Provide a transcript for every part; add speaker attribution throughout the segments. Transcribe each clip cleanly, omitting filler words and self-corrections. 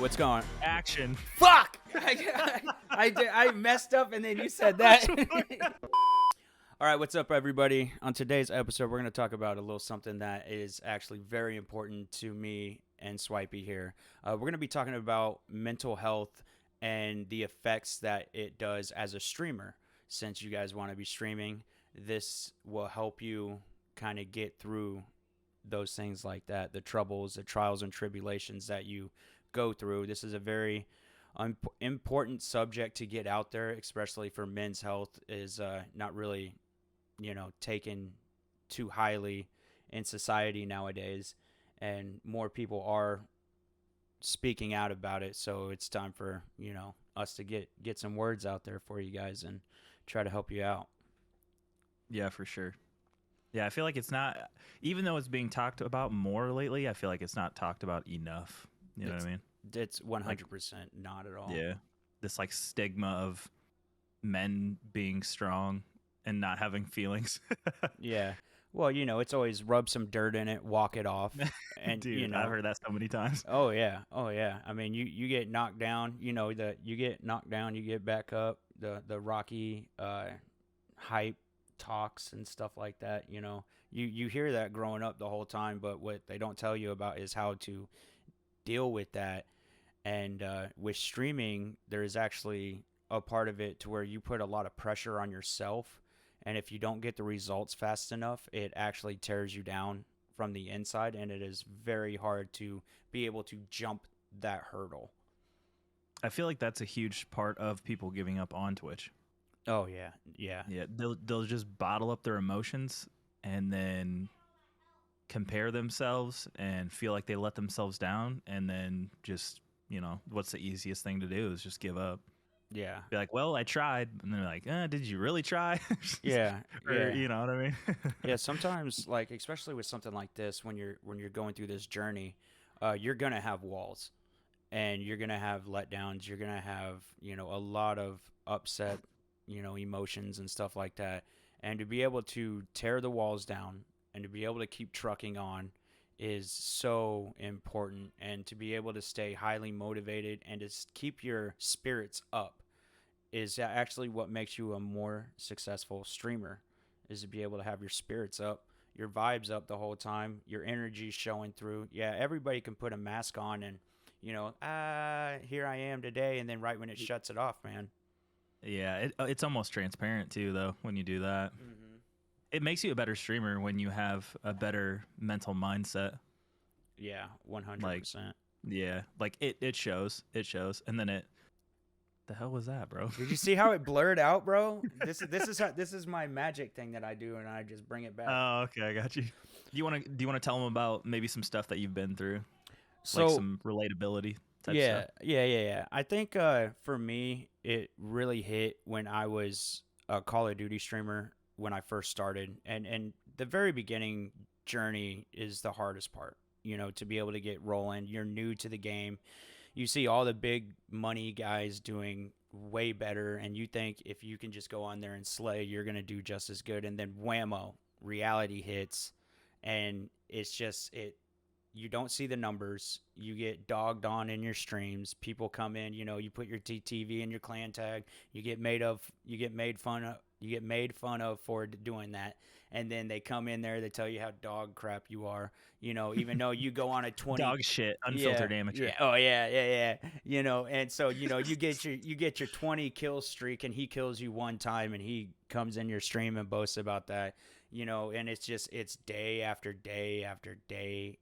Speaker 1: what's going?
Speaker 2: Action.
Speaker 1: Fuck! I messed up and then you said that. All right, what's up, everybody? On today's episode, we're going to talk about a little something that is actually very important to me and Swipey here. We're going to be talking about mental health and the effects that it does as a streamer. Since you guys want to be streaming, this will help you kind of get through those things like that, the troubles, the trials and tribulations that you go through. This is a very important subject to get out there, especially for men's health, is not really, taken too highly in society nowadays, and more people are speaking out about it. So it's time for, us to get some words out there for you guys and try to help you out.
Speaker 2: Yeah, for sure. Yeah, I feel like it's not, even though it's being talked about more lately, I feel like it's not talked about enough. You know what I mean?
Speaker 1: It's 100% not at all.
Speaker 2: Yeah. This like stigma of men being strong and not having feelings.
Speaker 1: Yeah. Well, it's always rub some dirt in it, walk it off. And
Speaker 2: Dude, I've heard that so many times.
Speaker 1: Oh yeah. Oh yeah. I mean, you get knocked down, you get knocked down, you get back up, the Rocky hype talks and stuff like that. You hear that growing up the whole time, but what they don't tell you about is how to deal with that. And with streaming, there is actually a part of it to where you put a lot of pressure on yourself, and if you don't get the results fast enough, it actually tears you down from the inside, and it is very hard to be able to jump that hurdle.
Speaker 2: I feel like that's a huge part of people giving up on Twitch.
Speaker 1: Oh yeah.
Speaker 2: Yeah, they'll just bottle up their emotions and then compare themselves and feel like they let themselves down, and then just, what's the easiest thing to do is just give up.
Speaker 1: Yeah.
Speaker 2: Be like, well, I tried, and they're like, did you really try?
Speaker 1: Yeah.
Speaker 2: Or, you know what I mean?
Speaker 1: Yeah, sometimes, like, especially with something like this, when you're going through this journey, you're gonna have walls, and you're gonna have letdowns. You're gonna have a lot of upset emotions and stuff like that. And to be able to tear the walls down and to be able to keep trucking on is so important. And to be able to stay highly motivated and to keep your spirits up is actually what makes you a more successful streamer, is to be able to have your spirits up, your vibes up the whole time, your energy showing through. Yeah, everybody can put a mask on and, here I am today, and then right when it shuts it off, man.
Speaker 2: Yeah, it's almost transparent too, though, when you do that. Mm-hmm. It makes you a better streamer when you have a better mental mindset.
Speaker 1: Yeah, 100%.
Speaker 2: Yeah, like it shows. It shows. And then the hell was that, bro?
Speaker 1: Did you see how it blurred out, bro? This is my magic thing that I do, and I just bring it back.
Speaker 2: Oh, okay, I got you. Do you want to tell them about maybe some stuff that you've been through?
Speaker 1: So,
Speaker 2: like some relatability type stuff?
Speaker 1: Yeah. I think for me, it really hit when I was a Call of Duty streamer when I first started. And the very beginning journey is the hardest part, to be able to get rolling. You're new to the game. You see all the big money guys doing way better, and you think if you can just go on there and slay, you're going to do just as good. And then whammo, reality hits, and it's just you don't see the numbers. You get dogged on in your streams. People come in, you put your TTV in your clan tag. You get made fun of for doing that. And then they come in there, they tell you how dog crap you are, even though you go on a 20
Speaker 2: dog shit, unfiltered amateur.
Speaker 1: Yeah. Oh yeah. And so, you get your 20 kill streak, and he kills you one time, and he comes in your stream and boasts about that, and it's day after day after day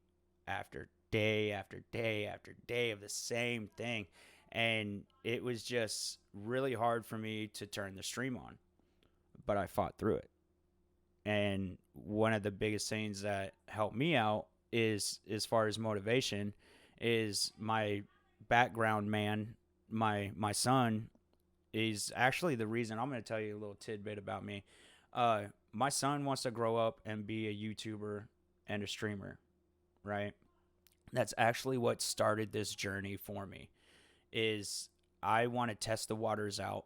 Speaker 1: after day after day after day of the same thing. And it was just really hard for me to turn the stream on, but I fought through it. And one of the biggest things that helped me out is, as far as motivation, is my background man, my son is actually the reason. I'm going to tell you a little tidbit about me. My son wants to grow up and be a YouTuber and a streamer, right? That's actually what started this journey for me, is I want to test the waters out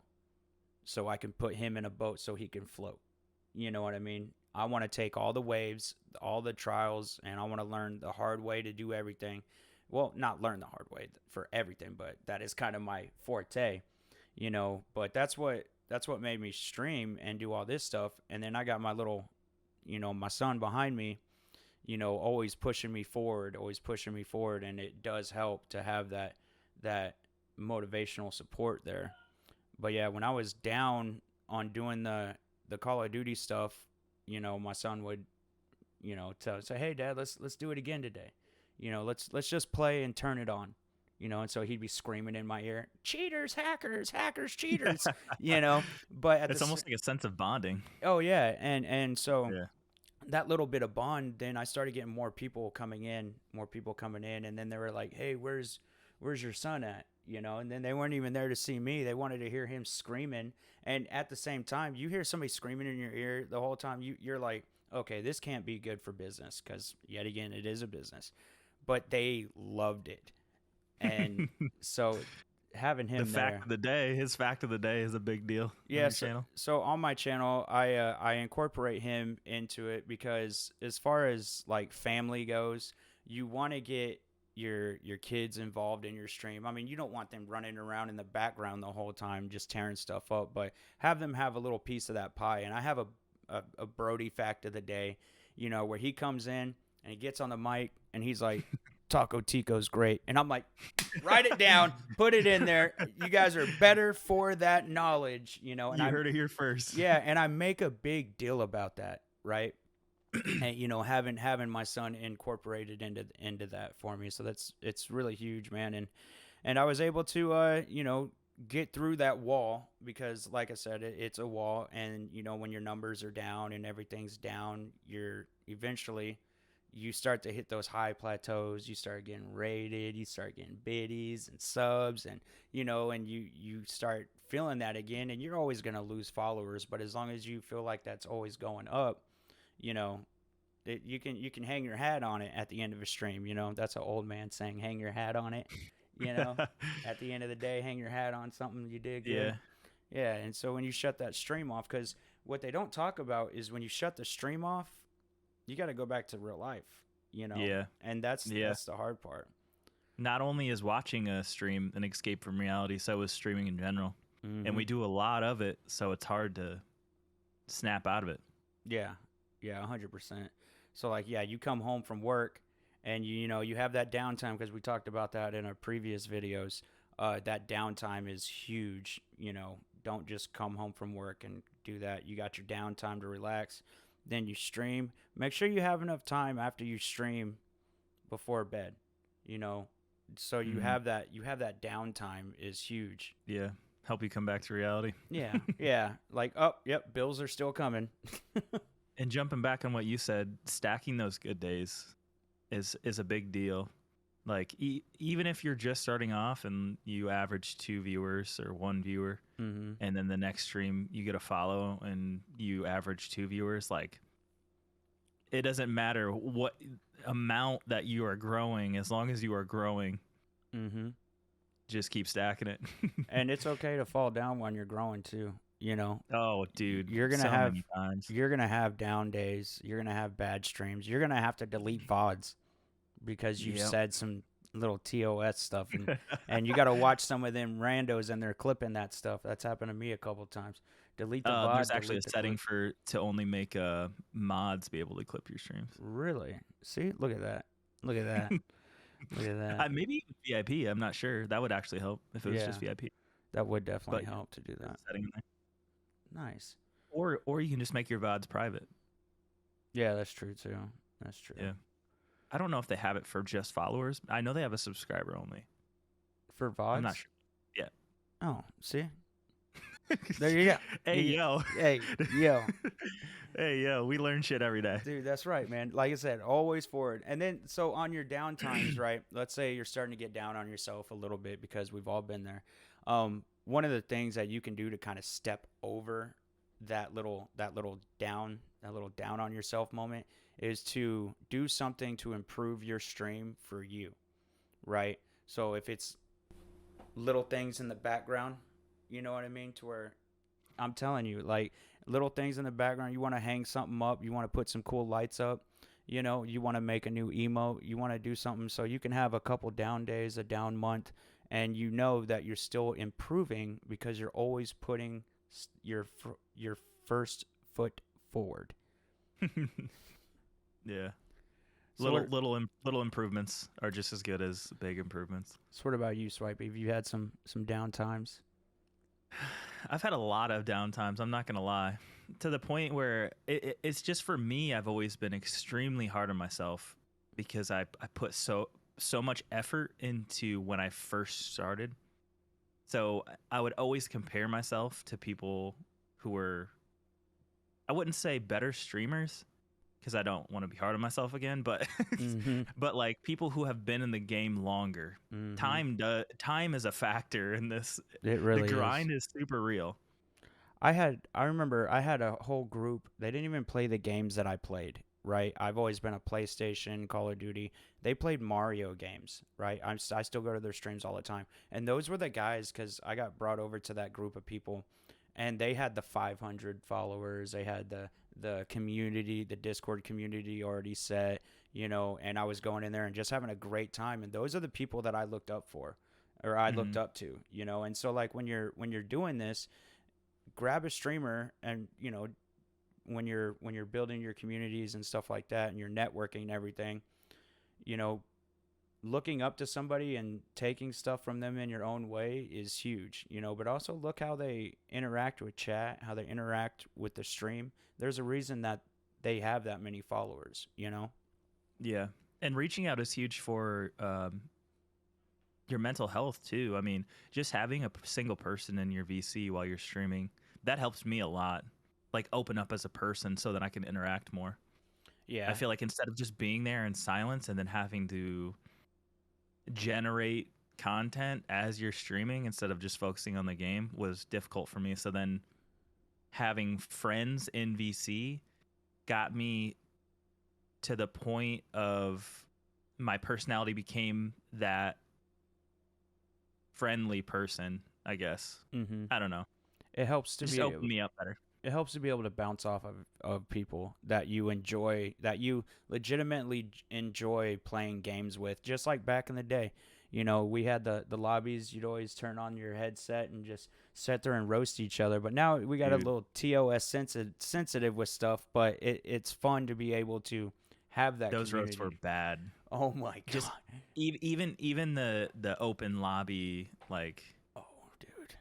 Speaker 1: so I can put him in a boat so he can float. You know what I mean? I want to take all the waves, all the trials, and I want to learn the hard way to do everything well, not learn the hard way for everything, but that is kind of my forte, you know. But that's what made me stream and do all this stuff. And then I got my little, you know, my son behind me, you know, always pushing me forward, and it does help to have that motivational support there. But yeah, when I was down on doing the Call of Duty stuff, you know, my son would, you know, say, "Hey, Dad, let's do it again today. You know, let's just play and turn it on." You know, and so he'd be screaming in my ear, "Cheaters, hackers, hackers, cheaters!" You know, but at
Speaker 2: It's almost like a sense of bonding.
Speaker 1: oh yeah, and so
Speaker 2: Yeah.
Speaker 1: that little bit of bond, then I started getting more people coming in, and then they were like, "Hey, where's your son at?" You know, and then they weren't even there to see me. They wanted to hear him screaming. And at the same time, you hear somebody screaming in your ear the whole time, you're like, okay, this can't be good for business, because yet again, it is a business. But they loved it. And so having
Speaker 2: The
Speaker 1: him
Speaker 2: fact
Speaker 1: there.
Speaker 2: of the day, his fact of the day is a big deal on
Speaker 1: Yeah,
Speaker 2: your
Speaker 1: so,
Speaker 2: channel.
Speaker 1: so on my channel, I incorporate him into it, because as far as like family goes, you want to get your kids involved in your stream. I mean, you don't want them running around in the background the whole time just tearing stuff up, but have them have a little piece of that pie. And I have a Brody fact of the day, you know, where he comes in and he gets on the mic and he's like, Taco Tico's great. And I'm like, write it down, put it in there. You guys are better for that knowledge, you know. And
Speaker 2: You
Speaker 1: I,
Speaker 2: heard it here first.
Speaker 1: yeah, and I make a big deal about that, right? And you know, having my son incorporated into that for me, so it's really huge, man. And I was able to you know, get through that wall, because like I said, it's a wall, and you know, when your numbers are down and everything's down, you're eventually, you start to hit those high plateaus. You start getting rated, you start getting biddies and subs, and you know, and you start feeling that again. And you're always going to lose followers, but as long as you feel like that's always going up, you know, you can hang your hat on it at the end of a stream. You know, that's an old man saying, hang your hat on it, you know. At the end of the day, hang your hat on something you did good.
Speaker 2: Yeah.
Speaker 1: Yeah. And so when you shut that stream off, because what they don't talk about is when you shut the stream off, you got to go back to real life, you know.
Speaker 2: Yeah.
Speaker 1: And that's the hard part.
Speaker 2: Not only is watching a stream an escape from reality, so is streaming in general.
Speaker 1: Mm-hmm.
Speaker 2: And we do a lot of it, so it's hard to snap out of it.
Speaker 1: Yeah. Yeah, 100%. So like, yeah, you come home from work and you know, you have that downtime, because we talked about that in our previous videos. That downtime is huge. You know, don't just come home from work and do that. You got your downtime to relax. Then you stream. Make sure you have enough time after you stream before bed, you know. So you have that downtime is huge.
Speaker 2: Yeah. Help you come back to reality.
Speaker 1: Yeah. Yeah. Like, oh, yep, bills are still coming.
Speaker 2: And jumping back on what you said, stacking those good days is a big deal. Like even if you're just starting off and you average 2 viewers or 1 viewer,
Speaker 1: Mm-hmm.
Speaker 2: and then the next stream you get a follow and you average 2 viewers, like it doesn't matter what amount that you are growing, as long as you are growing,
Speaker 1: Mm-hmm.
Speaker 2: just keep stacking it.
Speaker 1: And it's okay to fall down when you're growing too. You know,
Speaker 2: Oh, dude,
Speaker 1: you're gonna
Speaker 2: so
Speaker 1: have
Speaker 2: many times.
Speaker 1: you're gonna have down days. You're gonna have bad streams. You're gonna have to delete VODs because you
Speaker 2: Yep.
Speaker 1: said some little TOS stuff, and you got to watch some of them randos and they're clipping that stuff. That's happened to me a couple times. Delete the VOD.
Speaker 2: There's actually a
Speaker 1: delete the
Speaker 2: setting
Speaker 1: clip.
Speaker 2: to only make mods be able to clip your streams.
Speaker 1: Really? See, look at that. Look at that. Look at that.
Speaker 2: Maybe VIP. I'm not sure. That would actually help if it was just
Speaker 1: Yeah.
Speaker 2: VIP.
Speaker 1: That would definitely
Speaker 2: But
Speaker 1: help to do
Speaker 2: there's
Speaker 1: that.
Speaker 2: a setting in there.
Speaker 1: Nice.
Speaker 2: Or you can just make your VODs private.
Speaker 1: Yeah, that's true too. That's true.
Speaker 2: Yeah. I don't know if they have it for just followers. I know they have a subscriber only.
Speaker 1: For VODs?
Speaker 2: I'm not sure. Yeah.
Speaker 1: Oh, see? There you go.
Speaker 2: Hey,
Speaker 1: You-
Speaker 2: yo.
Speaker 1: Hey, yo.
Speaker 2: Hey, yo. We learn shit every day.
Speaker 1: Dude, that's right, man. Like I said, always forward. And then, so on your down times, right? Let's say you're starting to get down on yourself a little bit, because we've all been there. One of the things that you can do to kind of step over that little down on yourself moment is to do something to improve your stream for you, right? So if it's little things in the background, you know what I mean? To where I'm telling you, like little things in the background, you want to hang something up, you want to put some cool lights up, You know, you want to make a new emote, you want to do something so you can have a couple down days, a down month, and you know that you're still improving because you're always putting your first foot forward.
Speaker 2: Yeah.
Speaker 1: So what
Speaker 2: Little improvements are just as good as big improvements.
Speaker 1: so what about you, Swipe? Have you had some down times?
Speaker 2: I've had a lot of downtimes. I'm not gonna lie, to the point where it's just for me. I've always been extremely hard on myself because I put so much effort into when I first started. So I would always compare myself to people who were, I wouldn't say better streamers because I don't want to be hard on myself again, but
Speaker 1: Mm-hmm.
Speaker 2: but like people who have been in the game longer.
Speaker 1: Mm-hmm.
Speaker 2: Time is a factor in this.
Speaker 1: It
Speaker 2: The
Speaker 1: really is.
Speaker 2: grind is super real.
Speaker 1: I remember I had a whole group. They didn't even play the games that I played, right? I've always been a PlayStation, Call of Duty. They played Mario games, right? I still go to their streams all the time. And those were the guys cuz I got brought over to that group of people and they had the 500 followers. They had the community, the Discord community already set, you know, and I was going in there and just having a great time and those are the people that I looked up for or I looked
Speaker 2: Hmm.
Speaker 1: up to, you know. And so like when you're doing this, grab a streamer and you know when you're building your communities and stuff like that and you're networking and everything, you know, looking up to somebody and taking stuff from them in your own way is huge, you know. But also look how they interact with chat, how they interact with the stream. There's a reason that they have that many followers, you know.
Speaker 2: Yeah, and reaching out is huge for your mental health too. I mean, just having a single person in your VC while you're streaming, that helps me a lot. Like open up as a person so that I can interact more. I
Speaker 1: Yeah.
Speaker 2: feel like instead of just being there in silence and then having to generate content as you're streaming instead of just focusing on the game was difficult for me. So then having friends in VC got me to the point of my personality became that friendly person, I guess.
Speaker 1: Mm-hmm.
Speaker 2: I don't know.
Speaker 1: It helps to
Speaker 2: Just
Speaker 1: be
Speaker 2: opened me up better.
Speaker 1: it helps to be able to bounce off of people that you enjoy, that you legitimately enjoy playing games with, just like back in the day. You know, we had the lobbies. You'd always turn on your headset and just sit there and roast each other. But now we got a
Speaker 2: Dude,
Speaker 1: little TOS sensitive with stuff, but it's fun to be able to have that
Speaker 2: those roasts were
Speaker 1: community.
Speaker 2: bad.
Speaker 1: Oh my
Speaker 2: Just
Speaker 1: god.
Speaker 2: even the open lobby, like,
Speaker 1: Oh, dude.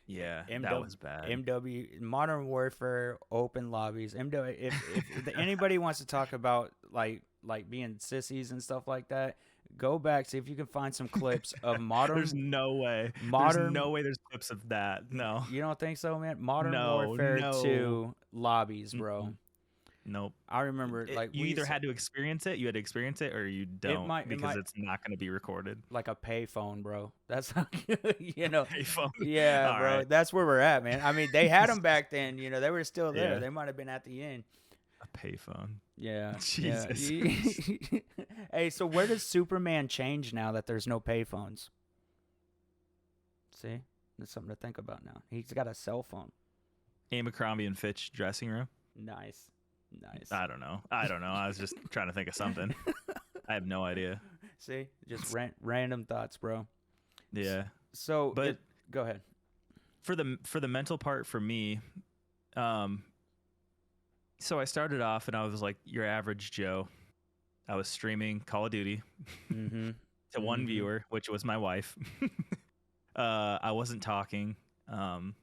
Speaker 2: yeah, that
Speaker 1: MW,
Speaker 2: was bad.
Speaker 1: MW, Modern Warfare, open lobbies. MW. If anybody wants to talk about like being sissies and stuff like that, go back, see if you can find some clips of
Speaker 2: There's
Speaker 1: modern
Speaker 2: no way. There's
Speaker 1: modern.
Speaker 2: no way there's clips of that. No.
Speaker 1: You don't think so, man? Modern
Speaker 2: No,
Speaker 1: Warfare
Speaker 2: no.
Speaker 1: 2 lobbies, bro.
Speaker 2: Mm-mm. Nope.
Speaker 1: I remember like
Speaker 2: You either had to experience it, you had to experience it, or you don't
Speaker 1: it
Speaker 2: because
Speaker 1: might
Speaker 2: it's not going to be recorded.
Speaker 1: like a payphone, bro. That's how you know.
Speaker 2: Payphone.
Speaker 1: Yeah,
Speaker 2: All
Speaker 1: bro.
Speaker 2: right.
Speaker 1: That's where we're at, man. I mean, they had them back then. You know, they were still there.
Speaker 2: Yeah,
Speaker 1: They might have been at the end.
Speaker 2: a payphone.
Speaker 1: Yeah, yeah.
Speaker 2: Jesus.
Speaker 1: Hey, so where does Superman change now that there's no payphones? See, that's something to think about now. He's got a cell phone.
Speaker 2: Abercrombie and Fitch dressing room.
Speaker 1: Nice, nice.
Speaker 2: I don't know. I don't know. I was just trying to think of something. I have no idea.
Speaker 1: See, just random thoughts, bro.
Speaker 2: Yeah,
Speaker 1: So,
Speaker 2: but
Speaker 1: go ahead.
Speaker 2: for the mental part for me, um, so I started off and I was like your average Joe. I was streaming Call of Duty
Speaker 1: Mm-hmm.
Speaker 2: to one
Speaker 1: Mm-hmm.
Speaker 2: viewer, which was my wife. I wasn't talking. Um,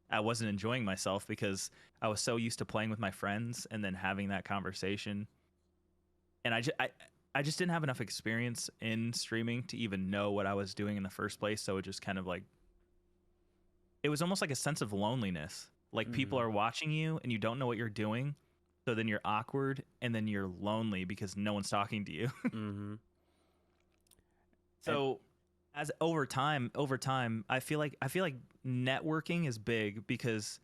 Speaker 2: I wasn't enjoying myself because I was so used to playing with my friends and then having that conversation. And I just didn't have enough experience in streaming to even know what I was doing in the first place. So it just kind of like, it was almost like a sense of loneliness. Like people
Speaker 1: Mm-hmm.
Speaker 2: are watching you and you don't know what you're doing. So then you're awkward and then you're lonely because no one's talking to you.
Speaker 1: Mm-hmm. And
Speaker 2: So as over time, I feel like networking is big because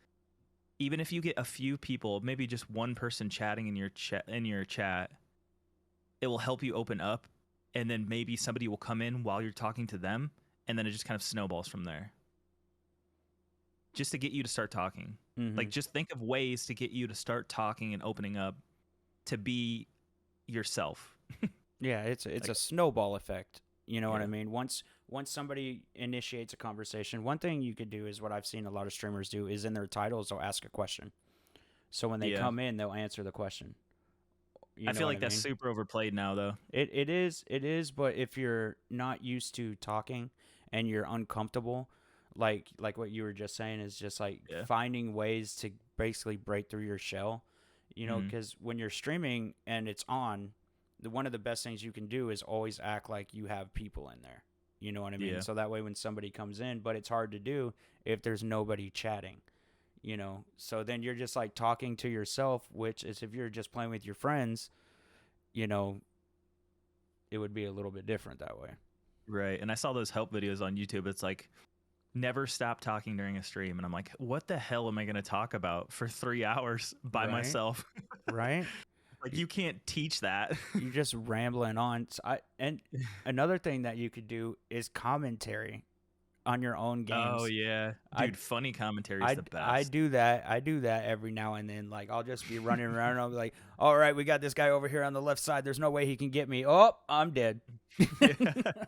Speaker 2: even if you get a few people, maybe just one person chatting in your chat, it will help you open up, and then maybe somebody will come in while you're talking to them, and then it just kind of snowballs from there. Just to get you to start talking.
Speaker 1: mm-hmm.
Speaker 2: Like just think of ways to get you to start talking and opening up to be yourself.
Speaker 1: Yeah, it's
Speaker 2: Like,
Speaker 1: a snowball effect. You know what I
Speaker 2: yeah.
Speaker 1: mean? Once somebody initiates a conversation, one thing you could do is what I've seen a lot of streamers do is in their titles they'll ask a question. So when they
Speaker 2: Yeah.
Speaker 1: come in, they'll answer the question. You
Speaker 2: I
Speaker 1: know
Speaker 2: feel
Speaker 1: what I
Speaker 2: like that's
Speaker 1: mean?
Speaker 2: super overplayed now, though.
Speaker 1: It is, but if you're not used to talking and you're uncomfortable, like what you were just saying is just like
Speaker 2: Yeah.
Speaker 1: finding ways to basically break through your shell, you know,
Speaker 2: Hmm.
Speaker 1: because when you're streaming and it's on, one of the best things you can do is always act like you have people in there. You know what I mean?
Speaker 2: Yeah.
Speaker 1: So that way when somebody comes in, but it's hard to do if there's nobody chatting, you know. So then you're just like talking to yourself, which is if you're just playing with your friends, you know, it would be a little bit different that way.
Speaker 2: Right. And I saw those help videos on YouTube. It's like, never stop talking during a stream. And I'm like, what the hell am I going to talk about for 3 hours by
Speaker 1: Right?
Speaker 2: myself?
Speaker 1: Right?
Speaker 2: Like, you can't teach that.
Speaker 1: You just rambling on. And another thing that you could do is commentary on your own
Speaker 2: Oh,
Speaker 1: games.
Speaker 2: yeah.
Speaker 1: I
Speaker 2: Dude, funny commentary is the
Speaker 1: I
Speaker 2: best.
Speaker 1: do that. I do that every now and then. Like I'll just be running around and I'll be like, "All right, we got this guy over here on the left side. There's no way he can get me. Oh, I'm dead."
Speaker 2: Yeah.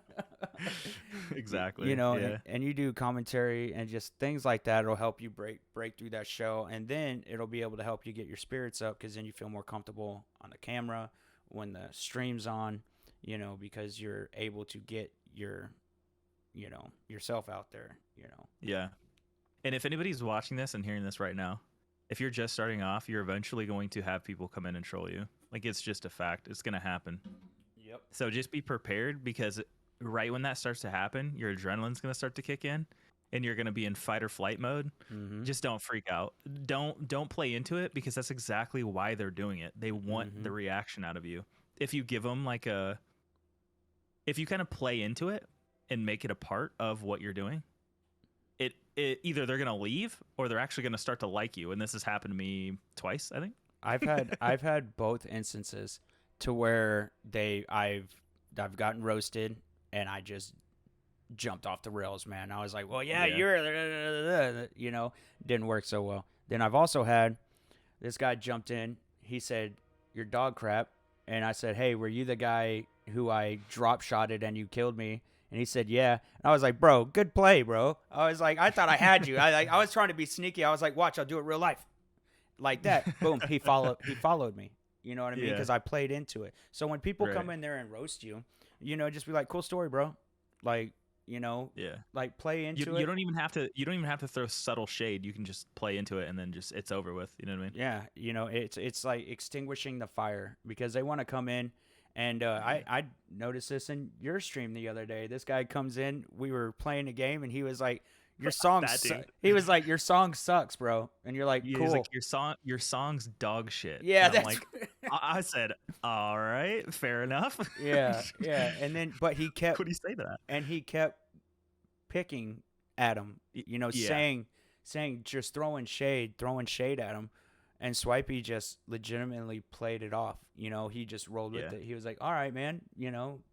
Speaker 1: You
Speaker 2: Exactly.
Speaker 1: know,
Speaker 2: Yeah.
Speaker 1: and you do commentary and just things like that. It'll help you break through that shell, and then it'll be able to help you get your spirits up because then you feel more comfortable on the camera when the stream's on. You know, because you're able to get your, you know, yourself out there. You know.
Speaker 2: Yeah. And if anybody's watching this and hearing this right now, if you're just starting off, you're eventually going to have people come in and troll you. Like, it's just a fact. It's going to happen.
Speaker 1: Yep.
Speaker 2: So just be prepared, because right when that starts to happen, your adrenaline's going to start to kick in and you're going to be in fight or flight mode.
Speaker 1: Mm-hmm.
Speaker 2: Just don't freak out. Don't play into it, because that's exactly why they're doing it. They want the reaction out of you. If you give them if you kind of play into it and make it a part of what you're doing, it either they're going to leave or they're actually going to start to like you. And this has happened to me twice, I think.
Speaker 1: I've had both instances to where I've gotten roasted and I just jumped off the rails, man. I was like, well, yeah,
Speaker 2: Yeah.
Speaker 1: you're, you know, didn't work so well. Then I've also had this guy jumped in. He said, "You're dog crap," and I said, "Hey, were you the guy who I drop shotted and you killed me?" And he said, "Yeah." And I was like, "Bro, good play, bro." I was like, I thought I had you. I was trying to be sneaky. I was like, "Watch, I'll do it real life." Like that. Boom, he followed me. You know what I mean?
Speaker 2: Yeah.
Speaker 1: Because I played into it. So when people come
Speaker 2: Right.
Speaker 1: in there and roast you, you know, just be like, "Cool story, bro." Like, you know,
Speaker 2: Yeah.
Speaker 1: like play into
Speaker 2: You
Speaker 1: it.
Speaker 2: don't even have to throw subtle shade. You can just play into it and then just it's over with. You know what I mean?
Speaker 1: Yeah, you know, it's like extinguishing the fire because they want to come in. And I noticed this in your stream the other day. This guy comes in. We were playing a game, and he was like, "Your song,"
Speaker 2: That dude.
Speaker 1: he was like, "Your song sucks, bro." And you're like,
Speaker 2: Yeah, he's
Speaker 1: "Cool."
Speaker 2: like, your song's dog shit.
Speaker 1: Yeah,
Speaker 2: And I'm
Speaker 1: that's
Speaker 2: like, I said, all right, fair enough.
Speaker 1: yeah, yeah. And then, but he kept
Speaker 2: What do you say to that?
Speaker 1: and he kept picking at him. You know,
Speaker 2: Yeah.
Speaker 1: saying just throwing shade at him. And Swipey just legitimately played it off. You know, he just rolled with
Speaker 2: Yeah.
Speaker 1: it. He was like, "All right, man," you know.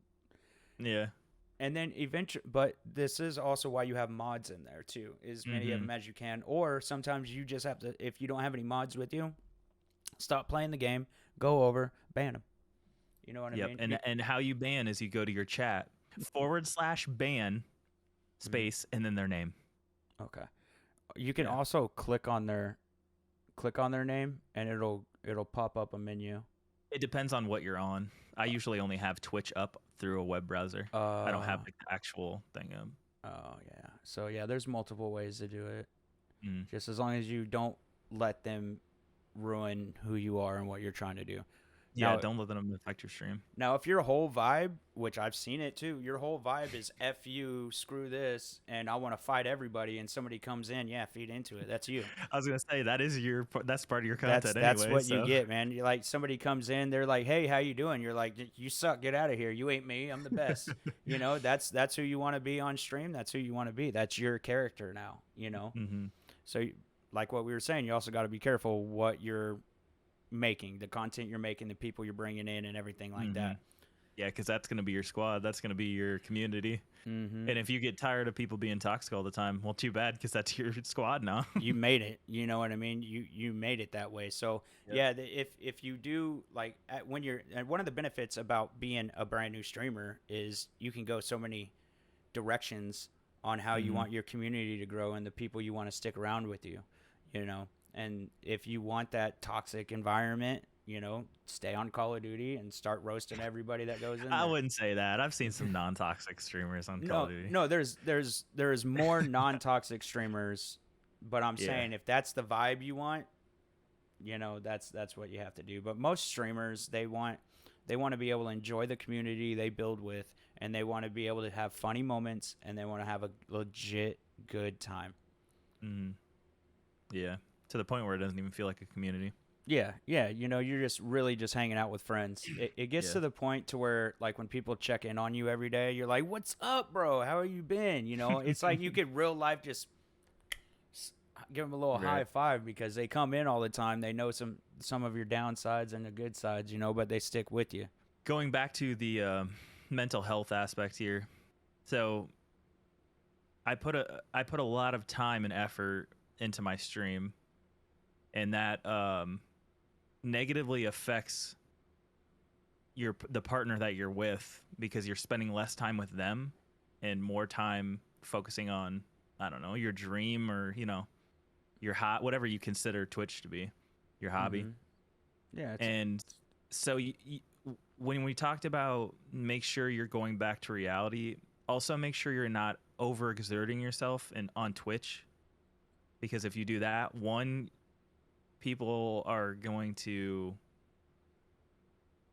Speaker 2: Yeah.
Speaker 1: And then eventually, but this is also why you have mods in there too, as many of
Speaker 2: Mhm.
Speaker 1: them as you can. Or sometimes you just have to, if you don't have any mods with you, stop playing the game, go over, ban them. You know what I
Speaker 2: Yep.
Speaker 1: mean?
Speaker 2: And how you ban is you go to your chat /ban space and then their name.
Speaker 1: Okay. You can
Speaker 2: Yeah.
Speaker 1: also click on their name, and it'll pop up a menu.
Speaker 2: It depends on what you're on. I usually only have Twitch up through a web browser. I don't have like the actual thing up.
Speaker 1: Oh yeah. So yeah, there's multiple ways to do it.
Speaker 2: Mm.
Speaker 1: Just as long as you don't let them ruin who you are and what you're trying to do.
Speaker 2: Yeah,
Speaker 1: Now,
Speaker 2: don't let them affect your stream.
Speaker 1: Now, if your whole vibe, which I've seen it too, your whole vibe is F you, screw this, and I want to fight everybody, and somebody comes in, yeah, feed into it. That's you.
Speaker 2: I was gonna say that's part of your content
Speaker 1: That's
Speaker 2: anyway.
Speaker 1: what
Speaker 2: So.
Speaker 1: you get, man. You're like, somebody comes in, they're like, "Hey, how you doing?" You're like, "You suck. Get out of here. You ain't me. I'm the best." You know, that's who you want to be on stream. That's who you want to be. That's your character now. You know.
Speaker 2: Mm-hmm.
Speaker 1: So, like what we were saying, you also got to be careful what you're making, the content you're making, the people you're bringing in, and everything like that.
Speaker 2: Yeah, because that's going to be your squad. That's going to be your community.
Speaker 1: Mm-hmm.
Speaker 2: And if you get tired of people being toxic all the time, well, too bad, because that's your squad now.
Speaker 1: You made it. You know what I mean? You made it that way. So
Speaker 2: Yep.
Speaker 1: yeah, if you do like when you're, and one of the benefits about being a brand new streamer is you can go so many directions on how you
Speaker 2: Mm-hmm.
Speaker 1: want your community to grow and the people you want to stick around with you. You know, and if you want that toxic environment, you know, stay on Call of Duty and start roasting everybody that goes in
Speaker 2: I
Speaker 1: there.
Speaker 2: wouldn't say that. I've seen some non-toxic streamers on Call of
Speaker 1: No,
Speaker 2: Duty.
Speaker 1: no, there's more non-toxic streamers, but I'm
Speaker 2: Yeah.
Speaker 1: saying if that's the vibe you want, you know, that's what you have to do. But most streamers, they want to be able to enjoy the community they build with, and they want to be able to have funny moments, and they want to have a legit good time.
Speaker 2: Mm-hmm. Yeah. To the point where it doesn't even feel like a community.
Speaker 1: Yeah, yeah, you know, you're just really just hanging out with friends. It gets
Speaker 2: Yeah.
Speaker 1: to the point to where like when people check in on you every day, you're like, "What's up, bro? How have you been?" You know, it's like you could real life just give them a little high
Speaker 2: Right.
Speaker 1: five because they come in all the time. They know some of your downsides and the good sides, you know, but they stick with you.
Speaker 2: Going back to the mental health aspect here. So I put a lot of time and effort into my stream, and that negatively affects the partner that you're with, because you're spending less time with them and more time focusing on, I don't know, your dream, or your whatever you consider Twitch to be, your hobby.
Speaker 1: Mm-hmm. Yeah,
Speaker 2: And so when we talked about make sure you're going back to reality, also make sure you're not overexerting yourself on Twitch, because if you do that, one, people are going to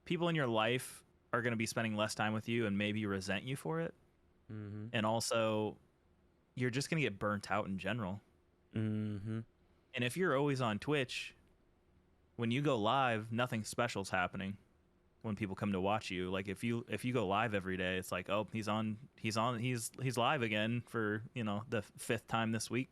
Speaker 2: people in your life are going to be spending less time with you and maybe resent you for it.
Speaker 1: mm-hmm.
Speaker 2: And also, you're just going to get burnt out in general.
Speaker 1: Mm-hmm.
Speaker 2: And if you're always on Twitch, when you go live, nothing special's happening when people come to watch you. Like if you go live every day, it's like, oh, he's live again for, the fifth time this week.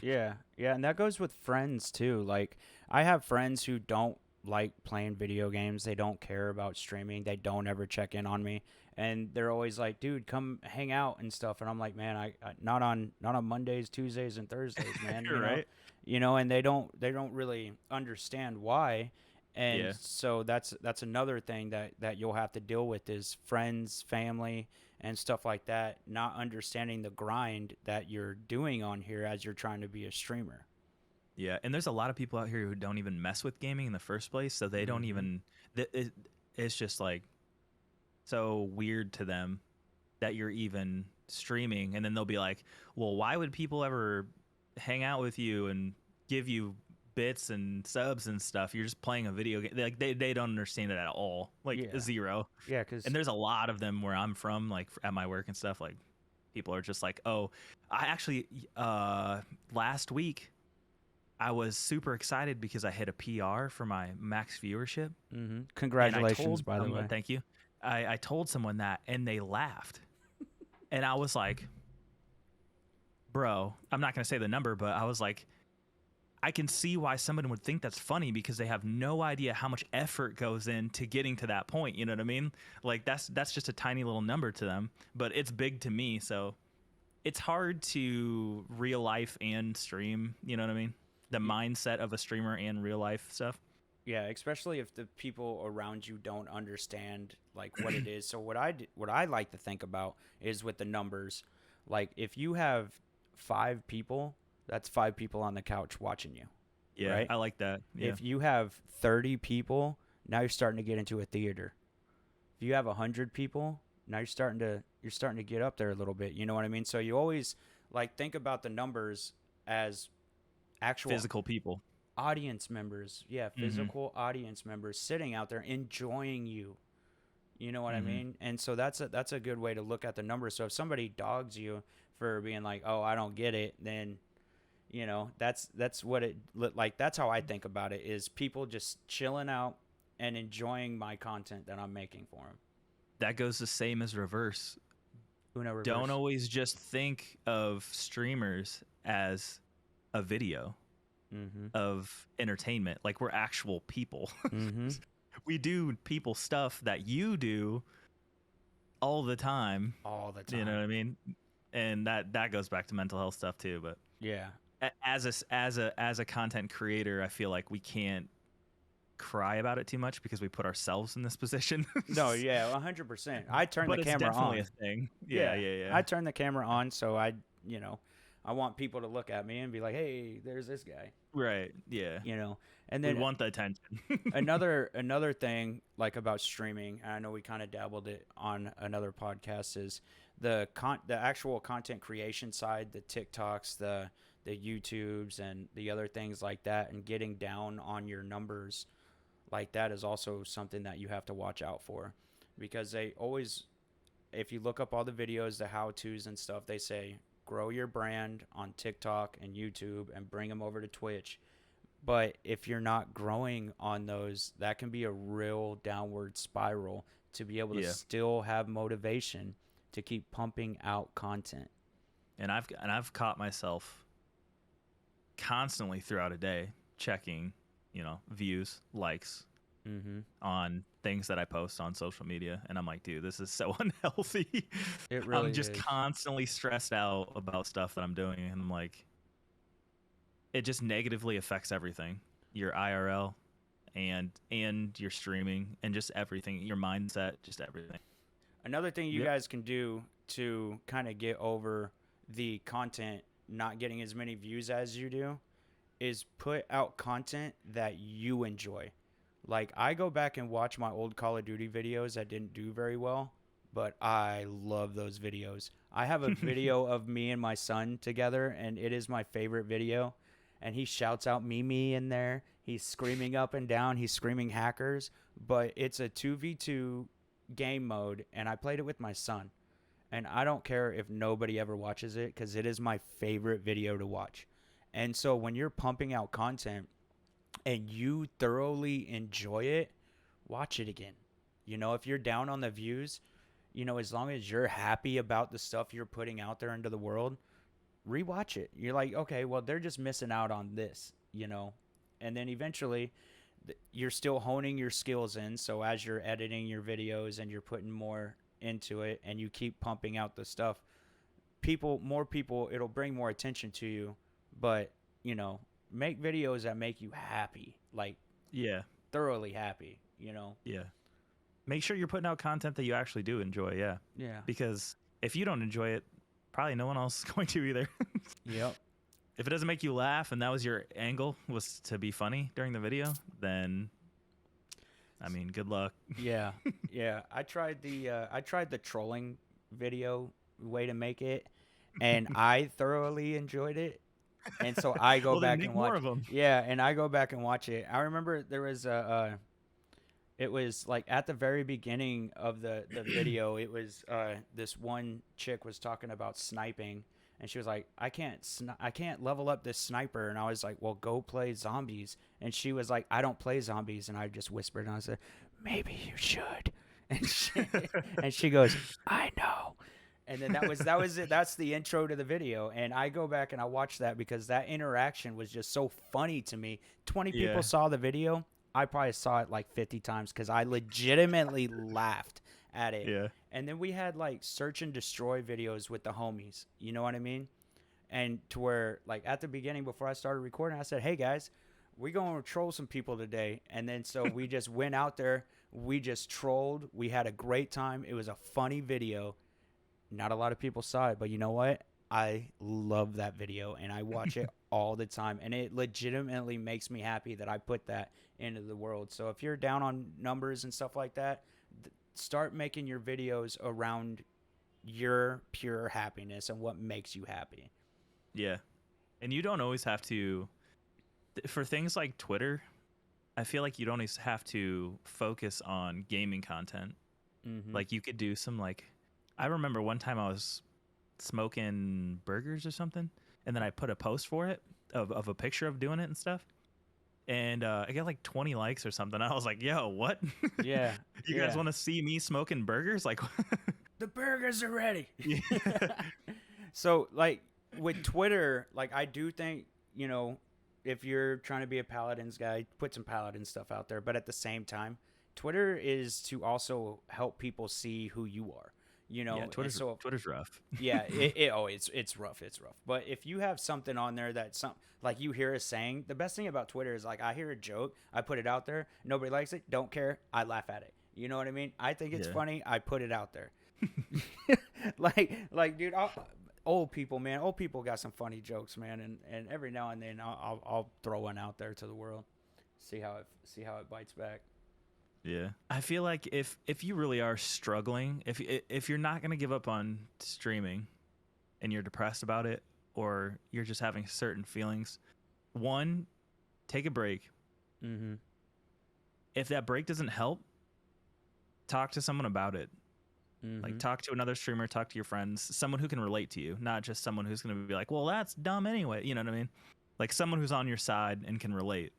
Speaker 1: Yeah, yeah, and that goes with friends too. Like I have friends who don't like playing video games. They don't care about streaming. They don't ever check in on me, and they're always like, "Dude, come hang out and stuff." And I'm like, "Man, I not on Mondays, Tuesdays, and Thursdays, man."
Speaker 2: You're right.
Speaker 1: And they don't really understand why. And
Speaker 2: Yeah.
Speaker 1: so that's another thing that you'll have to deal with is friends, family, and stuff like that, not understanding the grind that you're doing on here as you're trying to be a streamer.
Speaker 2: Yeah, and there's a lot of people out here who don't even mess with gaming in the first place, so they don't
Speaker 1: Mm-hmm.
Speaker 2: even. It's just like so weird to them that you're even streaming, and then they'll be like, "Well, why would people ever hang out with you and give you bits and subs and stuff? You're just playing a video game." Like they don't understand it at all, like
Speaker 1: Yeah,
Speaker 2: zero.
Speaker 1: yeah, because
Speaker 2: And there's a lot of them where I'm from, like at my work and stuff. Like people are just like, "Oh, I actually last week." I was super excited because I hit a PR for my max viewership, and I
Speaker 1: congratulations,
Speaker 2: told
Speaker 1: by the
Speaker 2: someone,
Speaker 1: way.
Speaker 2: thank you. I told someone that, and they laughed, and I was like, "Bro, I'm not gonna say the number, but I was like, I can see why someone would think that's funny because they have no idea how much effort goes into getting to that point. You know what I mean? Like that's just a tiny little number to them, but it's big to me. So it's hard to real life and stream. You know what I mean? The
Speaker 1: Y-
Speaker 2: mindset of a streamer and real life stuff.
Speaker 1: Yeah, especially if the people around you don't understand like what it is. So what I like to think about is with the numbers. Like if you have 5 people, that's 5 people on the couch watching you,
Speaker 2: Yeah,
Speaker 1: right?
Speaker 2: I like that. Yeah.
Speaker 1: If you have 30 people, now you're starting to get into a theater. If you have 100 people, now you're starting to get up there a little bit. You know what I mean? So you always like think about the numbers as actual
Speaker 2: Physical people.
Speaker 1: audience members. Yeah,
Speaker 2: Mm-hmm.
Speaker 1: physical audience members sitting out there enjoying you. You know what I
Speaker 2: Mm-hmm.
Speaker 1: mean? And so that's a good way to look at the numbers. So if somebody dogs you for being like, "Oh, I don't get it," then that's what it like. That's how I think about it. Is people just chilling out and enjoying my content that I'm making for them.
Speaker 2: That goes the same as reverse.
Speaker 1: Uno
Speaker 2: Don't
Speaker 1: reverse.
Speaker 2: always just think of streamers as a video
Speaker 1: Mm-hmm.
Speaker 2: of entertainment. Like we're actual people.
Speaker 1: Mm-hmm.
Speaker 2: We do people stuff that you do all the time.
Speaker 1: all the
Speaker 2: You know
Speaker 1: time.
Speaker 2: what I mean? And that goes back to mental health stuff too. But
Speaker 1: Yeah.
Speaker 2: as a content creator, I feel like we can't cry about it too much because we put ourselves in this position.
Speaker 1: No, yeah, 100%. I turn the
Speaker 2: But it's
Speaker 1: camera
Speaker 2: definitely a
Speaker 1: on.
Speaker 2: thing. Yeah,
Speaker 1: Yeah,
Speaker 2: yeah, yeah.
Speaker 1: I turn the camera on so you know, I want people to look at me and be like, "Hey, there's this guy,"
Speaker 2: Right. Yeah.
Speaker 1: you know. And
Speaker 2: We
Speaker 1: then
Speaker 2: want the attention.
Speaker 1: another thing like about streaming, and I know we kind of dabbled it on another podcast, is the actual content creation side, the TikToks, the YouTubes, and the other things like that, and getting down on your numbers like that is also something that you have to watch out for, because they always, if you look up all the videos, the how to's and stuff, they say grow your brand on TikTok and YouTube and bring them over to Twitch. But if you're not growing on those, that can be a real downward spiral to be able to
Speaker 2: Yeah.
Speaker 1: still have motivation to keep pumping out content.
Speaker 2: And I've caught myself constantly throughout a day checking, views, likes
Speaker 1: Mm-hmm.
Speaker 2: on things that I post on social media, and I'm like, dude, this is so unhealthy.
Speaker 1: It
Speaker 2: I'm
Speaker 1: really
Speaker 2: just
Speaker 1: is.
Speaker 2: constantly stressed out about stuff that I'm doing, and I'm like, it just negatively affects everything. Your IRL and your streaming and just everything, your mindset, just everything.
Speaker 1: Another thing you
Speaker 2: Yep.
Speaker 1: guys can do to kind of get over the content not getting as many views as you do is put out content that you enjoy. Like, I go back and watch my old Call of Duty videos that didn't do very well, but I love those videos. I have a video of me and my son together, and it is my favorite video. And he shouts out Mimi in there. He's screaming up and down. He's screaming hackers, but it's a 2v2 game mode, and I played it with my son. And I don't care if nobody ever watches it because it is my favorite video to watch. And so when you're pumping out content and you thoroughly enjoy it, watch it again. If you're down on the views, as long as you're happy about the stuff you're putting out there into the world, rewatch it. You're like, okay, well, they're just missing out on this. And then eventually you're still honing your skills in. So as you're editing your videos and you're putting more into it and you keep pumping out the stuff, more people, it'll bring more attention to you. But, make videos that make you happy, like
Speaker 2: Yeah.
Speaker 1: thoroughly happy.
Speaker 2: Yeah. Make sure you're putting out content that you actually do enjoy. Yeah.
Speaker 1: Yeah.
Speaker 2: Because if you don't enjoy it, probably no one else is going to either.
Speaker 1: Yep.
Speaker 2: If it doesn't make you laugh and that was your angle, was to be funny during the video, then I mean, good luck.
Speaker 1: Yeah. Yeah. I tried the trolling video way to make it, and I thoroughly enjoyed it. And so I go
Speaker 2: Well, then
Speaker 1: back
Speaker 2: make
Speaker 1: and
Speaker 2: more
Speaker 1: watch.
Speaker 2: of them.
Speaker 1: Yeah, and I go back and watch it. I remember there was it was like at the very beginning of the video. It was this one chick was talking about sniping, and she was like, I can't level up this sniper. And I was like, well, go play zombies. And she was like, I don't play zombies. And I just whispered, and I said, maybe you should. And she goes, I know. And then that was it. That's the intro to the video. And I go back and I watch that because that interaction was just so funny to me. 20 people
Speaker 2: Yeah.
Speaker 1: saw the video. I probably saw it like 50 times because I legitimately laughed at it.
Speaker 2: Yeah.
Speaker 1: And then we had like search and destroy videos with the homies. You know what I mean? And to where, like, at the beginning, before I started recording, I said, hey guys, we're going to troll some people today. And then so we just went out there. We just trolled. We had a great time. It was a funny video. Not a lot of people saw it, but you know what? I love that video and I watch it all the time. And it legitimately makes me happy that I put that into the world. So if you're down on numbers and stuff like that, start making your videos around your pure happiness and what makes you happy.
Speaker 2: Yeah. And you don't always have to, for things like Twitter, I feel like you don't always have to focus on gaming content.
Speaker 1: Mm-hmm.
Speaker 2: Like you could do some I remember one time I was smoking burgers or something, and then I put a post for it of a picture of doing it and stuff. And I got like 20 likes or something. I was like, yo, what?
Speaker 1: Yeah.
Speaker 2: You
Speaker 1: yeah.
Speaker 2: guys want to see me smoking burgers? Like,
Speaker 1: The burgers are ready.
Speaker 2: Yeah.
Speaker 1: So, like, with Twitter, like, I do think, if you're trying to be a Paladins guy, put some Paladin stuff out there. But at the same time, Twitter is to also help people see who you are.
Speaker 2: Yeah,
Speaker 1: And so
Speaker 2: Twitter's rough.
Speaker 1: yeah, it's rough, it's rough. But if you have something on there that some like you hear us saying, the best thing about Twitter is like I hear a joke, I put it out there, nobody likes it, don't care, I laugh at it. You know what I mean? I think it's
Speaker 2: Yeah.
Speaker 1: funny, I put it out there. Dude, old people, man, old people got some funny jokes, man, and every now and then I'll throw one out there to the world, see how it bites back.
Speaker 2: Yeah. I feel like if you really are struggling, if you're not going to give up on streaming and you're depressed about it or you're just having certain feelings, one, take a break.
Speaker 1: Mm-hmm.
Speaker 2: If that break doesn't help, talk to someone about it.
Speaker 1: Mm-hmm.
Speaker 2: Like talk to another streamer, talk to your friends, someone who can relate to you, not just someone who's going to be like, "Well, that's dumb anyway." You know what I mean? Like someone who's on your side and can relate.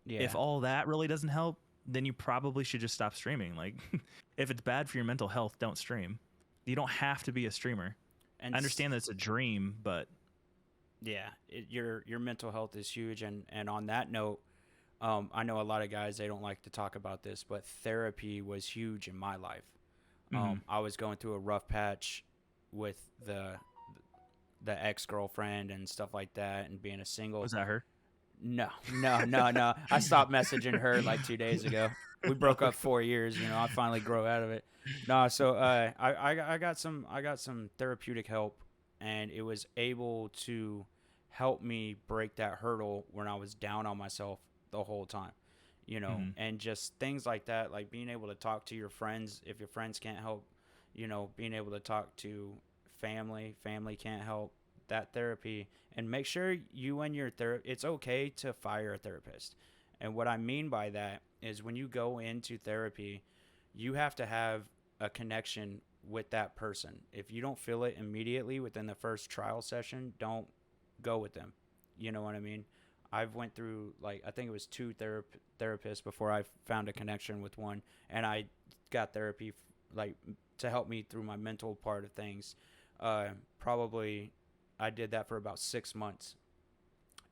Speaker 2: If
Speaker 1: Yeah.
Speaker 2: all that really doesn't help, then you probably should just stop streaming. Like if it's bad for your mental health, don't stream. You don't have to be a streamer.
Speaker 1: And
Speaker 2: I understand that it's a dream, but
Speaker 1: yeah, your mental health is huge. And on that note, I know a lot of guys they don't like to talk about this, but therapy was huge in my life. I was going through a rough patch with the ex girlfriend and stuff like that, and being a single.
Speaker 2: was that her?
Speaker 1: No, no, no, no. I stopped messaging her like 2 days ago. We broke up 4 years. I finally grow out of it. No, so I got some therapeutic help, and it was able to help me break that hurdle when I was down on myself the whole time. And just things like that, like being able to talk to your friends if your friends can't help. Being able to talk to family can't help. That therapy, and make sure you and your it's okay to fire a therapist. And what I mean by that is when you go into therapy, you have to have a connection with that person. If you don't feel it immediately within the first trial session, don't go with them. You know what I mean? I've went through, like, I think it was two therapists before I found a connection with one, and I got therapy like to help me through my mental part of things. Probably I did that for about 6 months.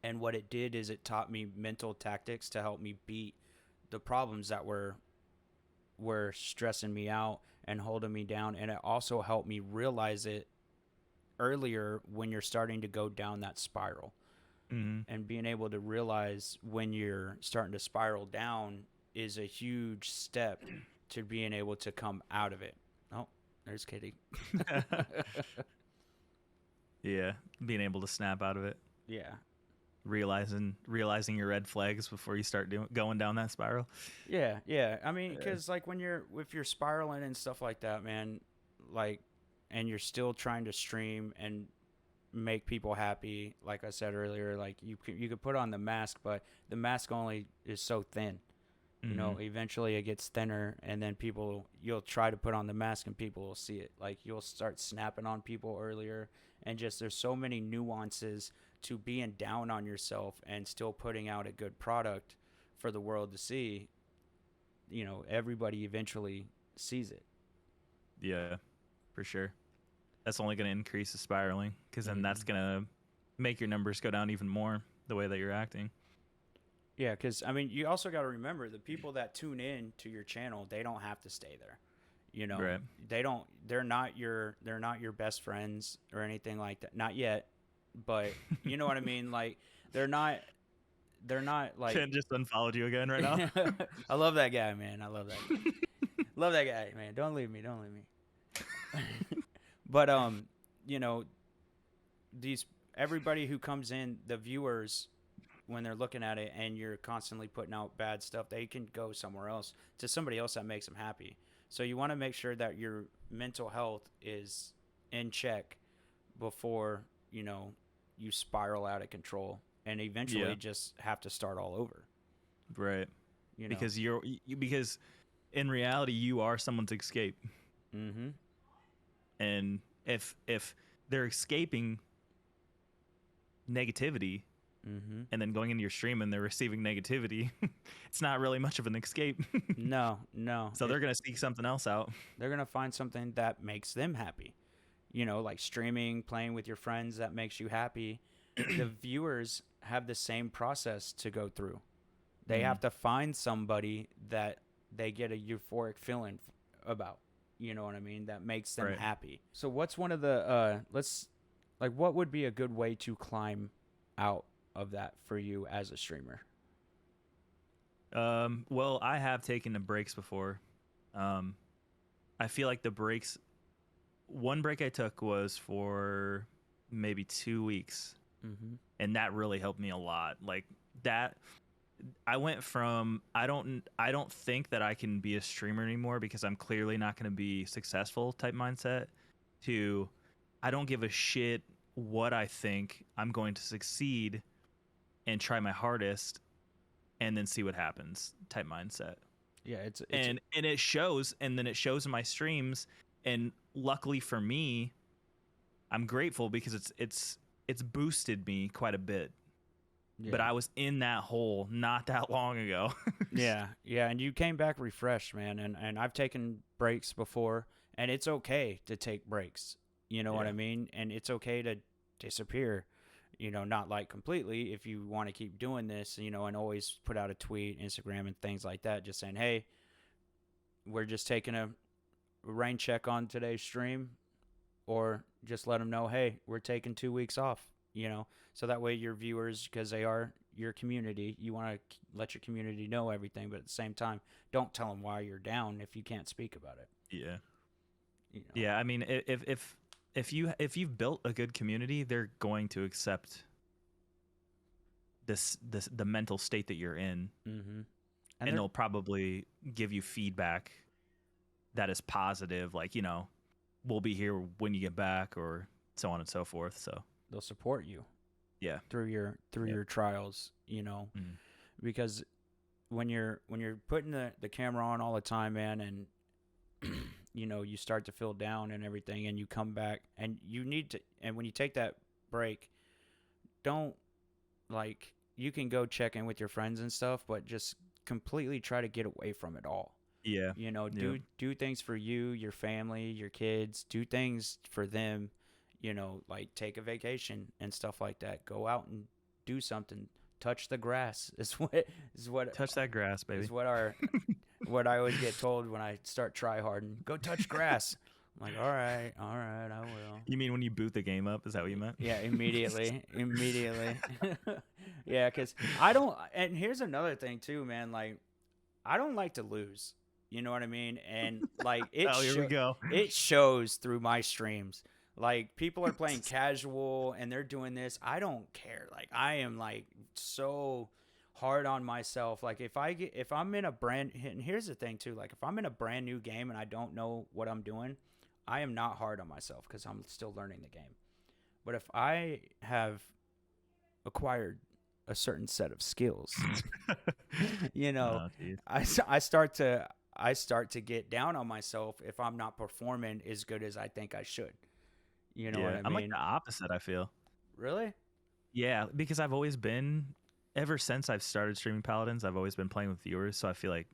Speaker 1: And what it did is it taught me mental tactics to help me beat the problems that were stressing me out and holding me down. And it also helped me realize it earlier when you're starting to go down that spiral.
Speaker 2: Mm-hmm.
Speaker 1: And being able to realize when you're starting to spiral down is a huge step to being able to come out of it. Oh, there's Kitty.
Speaker 2: Yeah, being able to snap out of it,
Speaker 1: Yeah.
Speaker 2: realizing your red flags before you start going down that spiral.
Speaker 1: Yeah, yeah. I mean, because like if you're spiraling and stuff like that, man, like, and you're still trying to stream and make people happy, like I said earlier, like you could put on the mask, but the mask only is so thin. Eventually it gets thinner, and then you'll try to put on the mask, and people will see it. Like you'll start snapping on people earlier, and just there's so many nuances to being down on yourself and still putting out a good product for the world to see. Everybody eventually sees it.
Speaker 2: Yeah, for sure. That's only going to increase the spiraling, because then that's going to make your numbers go down even more the way that you're acting.
Speaker 1: Yeah, because I mean, you also got to remember the people that tune in to your channel, they don't have to stay there.
Speaker 2: Right.
Speaker 1: They don't. They're not your best friends or anything like that. Not yet, but you know what I mean. Like they're not. They're not like.
Speaker 2: Ken just unfollowed you again right now.
Speaker 1: I love that guy, man. I love that guy. Love that guy, man. Don't leave me. Don't leave me. But these everybody who comes in, the viewers, when they're looking at it and you're constantly putting out bad stuff, they can go somewhere else to somebody else that makes them happy. So you want to make sure that your mental health is in check before, you spiral out of control and eventually just have to start all over.
Speaker 2: Right. Because because in reality you are someone's escape.
Speaker 1: Mm-hmm.
Speaker 2: And if they're escaping negativity, and then going into your stream and they're receiving negativity, it's not really much of an escape.
Speaker 1: No.
Speaker 2: So they're going to seek something else out.
Speaker 1: They're going to find something that makes them happy. Like streaming, playing with your friends, that makes you happy. The viewers have the same process to go through. They have to find somebody that they get a euphoric feeling about. You know what I mean? That makes them
Speaker 2: Right.
Speaker 1: happy. So what's one of the what would be a good way to climb out of that for you as a streamer?
Speaker 2: Well, I have taken the breaks before. Um, I feel like the breaks. One break I took was for maybe 2 weeks,
Speaker 1: Mm-hmm.
Speaker 2: and that really helped me a lot. Like that, I went from I don't think that I can be a streamer anymore because I'm clearly not going to be successful type mindset to I don't give a shit what I think. I'm going to succeed and try my hardest and then see what happens type mindset.
Speaker 1: Yeah, it's
Speaker 2: And it shows, and then it shows in my streams, and luckily for me, I'm grateful because it's boosted me quite a bit. But
Speaker 1: yeah.
Speaker 2: I was in that hole not that long ago.
Speaker 1: Yeah, yeah, and you came back refreshed, man. And I've taken breaks before, and it's okay to take breaks. You know what I
Speaker 2: Yeah.
Speaker 1: mean? And it's okay to disappear. Not like completely if you want to keep doing this, and always put out a tweet, Instagram, and things like that, just saying, hey, we're just taking a rain check on today's stream, or just let them know, hey, we're taking 2 weeks off. So that way your viewers, because they are your community, you want to let your community know everything, but at the same time, don't tell them why you're down if you can't speak about it.
Speaker 2: Yeah.
Speaker 1: You know.
Speaker 2: Yeah, I mean, if you've built a good community, they're going to accept this the mental state that you're in,
Speaker 1: Mm-hmm.
Speaker 2: and they'll probably give you feedback that is positive, like we'll be here when you get back, or so on and so forth. So
Speaker 1: they'll support you
Speaker 2: yeah,
Speaker 1: through your trials.
Speaker 2: Mhm.
Speaker 1: Because when you're putting the camera on all the time, man, and you start to feel down and everything, and you come back, and you need to, and when you take that break, don't, like, you can go check in with your friends and stuff, but just completely try to get away from it all.
Speaker 2: Yeah, yeah.
Speaker 1: Do things for you, your family, your kids. Do things for them. Like take a vacation and stuff like that. Go out and do something. Touch the grass is what
Speaker 2: Touch that grass, baby.
Speaker 1: is what I always get told when I start try harding. Go touch grass. I'm like, all right, I will.
Speaker 2: You mean when you boot the game up? Is that what you meant?
Speaker 1: Yeah, immediately. Yeah, because I don't. And here's another thing too, man. Like, I don't like to lose. You know what I mean? And like
Speaker 2: Oh, here we go.
Speaker 1: it shows through my streams. Like, people are playing casual and they're doing this. I don't care. Like, I am like so hard on myself. Like, if I'm in a brand, and here's the thing too. Like, if I'm in a brand new game and I don't know what I'm doing, I am not hard on myself because I'm still learning the game. But if I have acquired a certain set of skills,
Speaker 2: Oh, geez.
Speaker 1: I start to get down on myself if I'm not performing as good as I think I should. You know what
Speaker 2: Yeah,
Speaker 1: I
Speaker 2: I'm like
Speaker 1: mean?
Speaker 2: the opposite, I feel.
Speaker 1: Really?
Speaker 2: Yeah, because I've always been, ever since I've started streaming Paladins, I've always been playing with viewers, so I feel like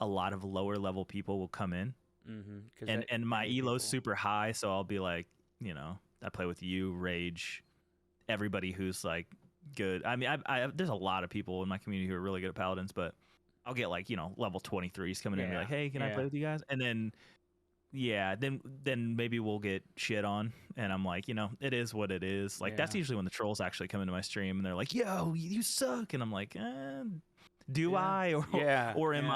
Speaker 2: a lot of lower level people will come in,
Speaker 1: Mm-hmm.
Speaker 2: and my elo's super high, so I'll be like, I play with you, Rage, everybody who's like good. I mean, there's a lot of people in my community who are really good at Paladins, but I'll get like level 23s coming in and be like, hey, can I play with you guys? And then yeah, then maybe we'll get shit on, and I'm like, it is what it is. Like that's
Speaker 1: Yeah.
Speaker 2: usually when the trolls actually come into my stream and they're like, yo, you suck, and I'm like, do
Speaker 1: Yeah.
Speaker 2: I, or
Speaker 1: Yeah.
Speaker 2: or am
Speaker 1: Yeah.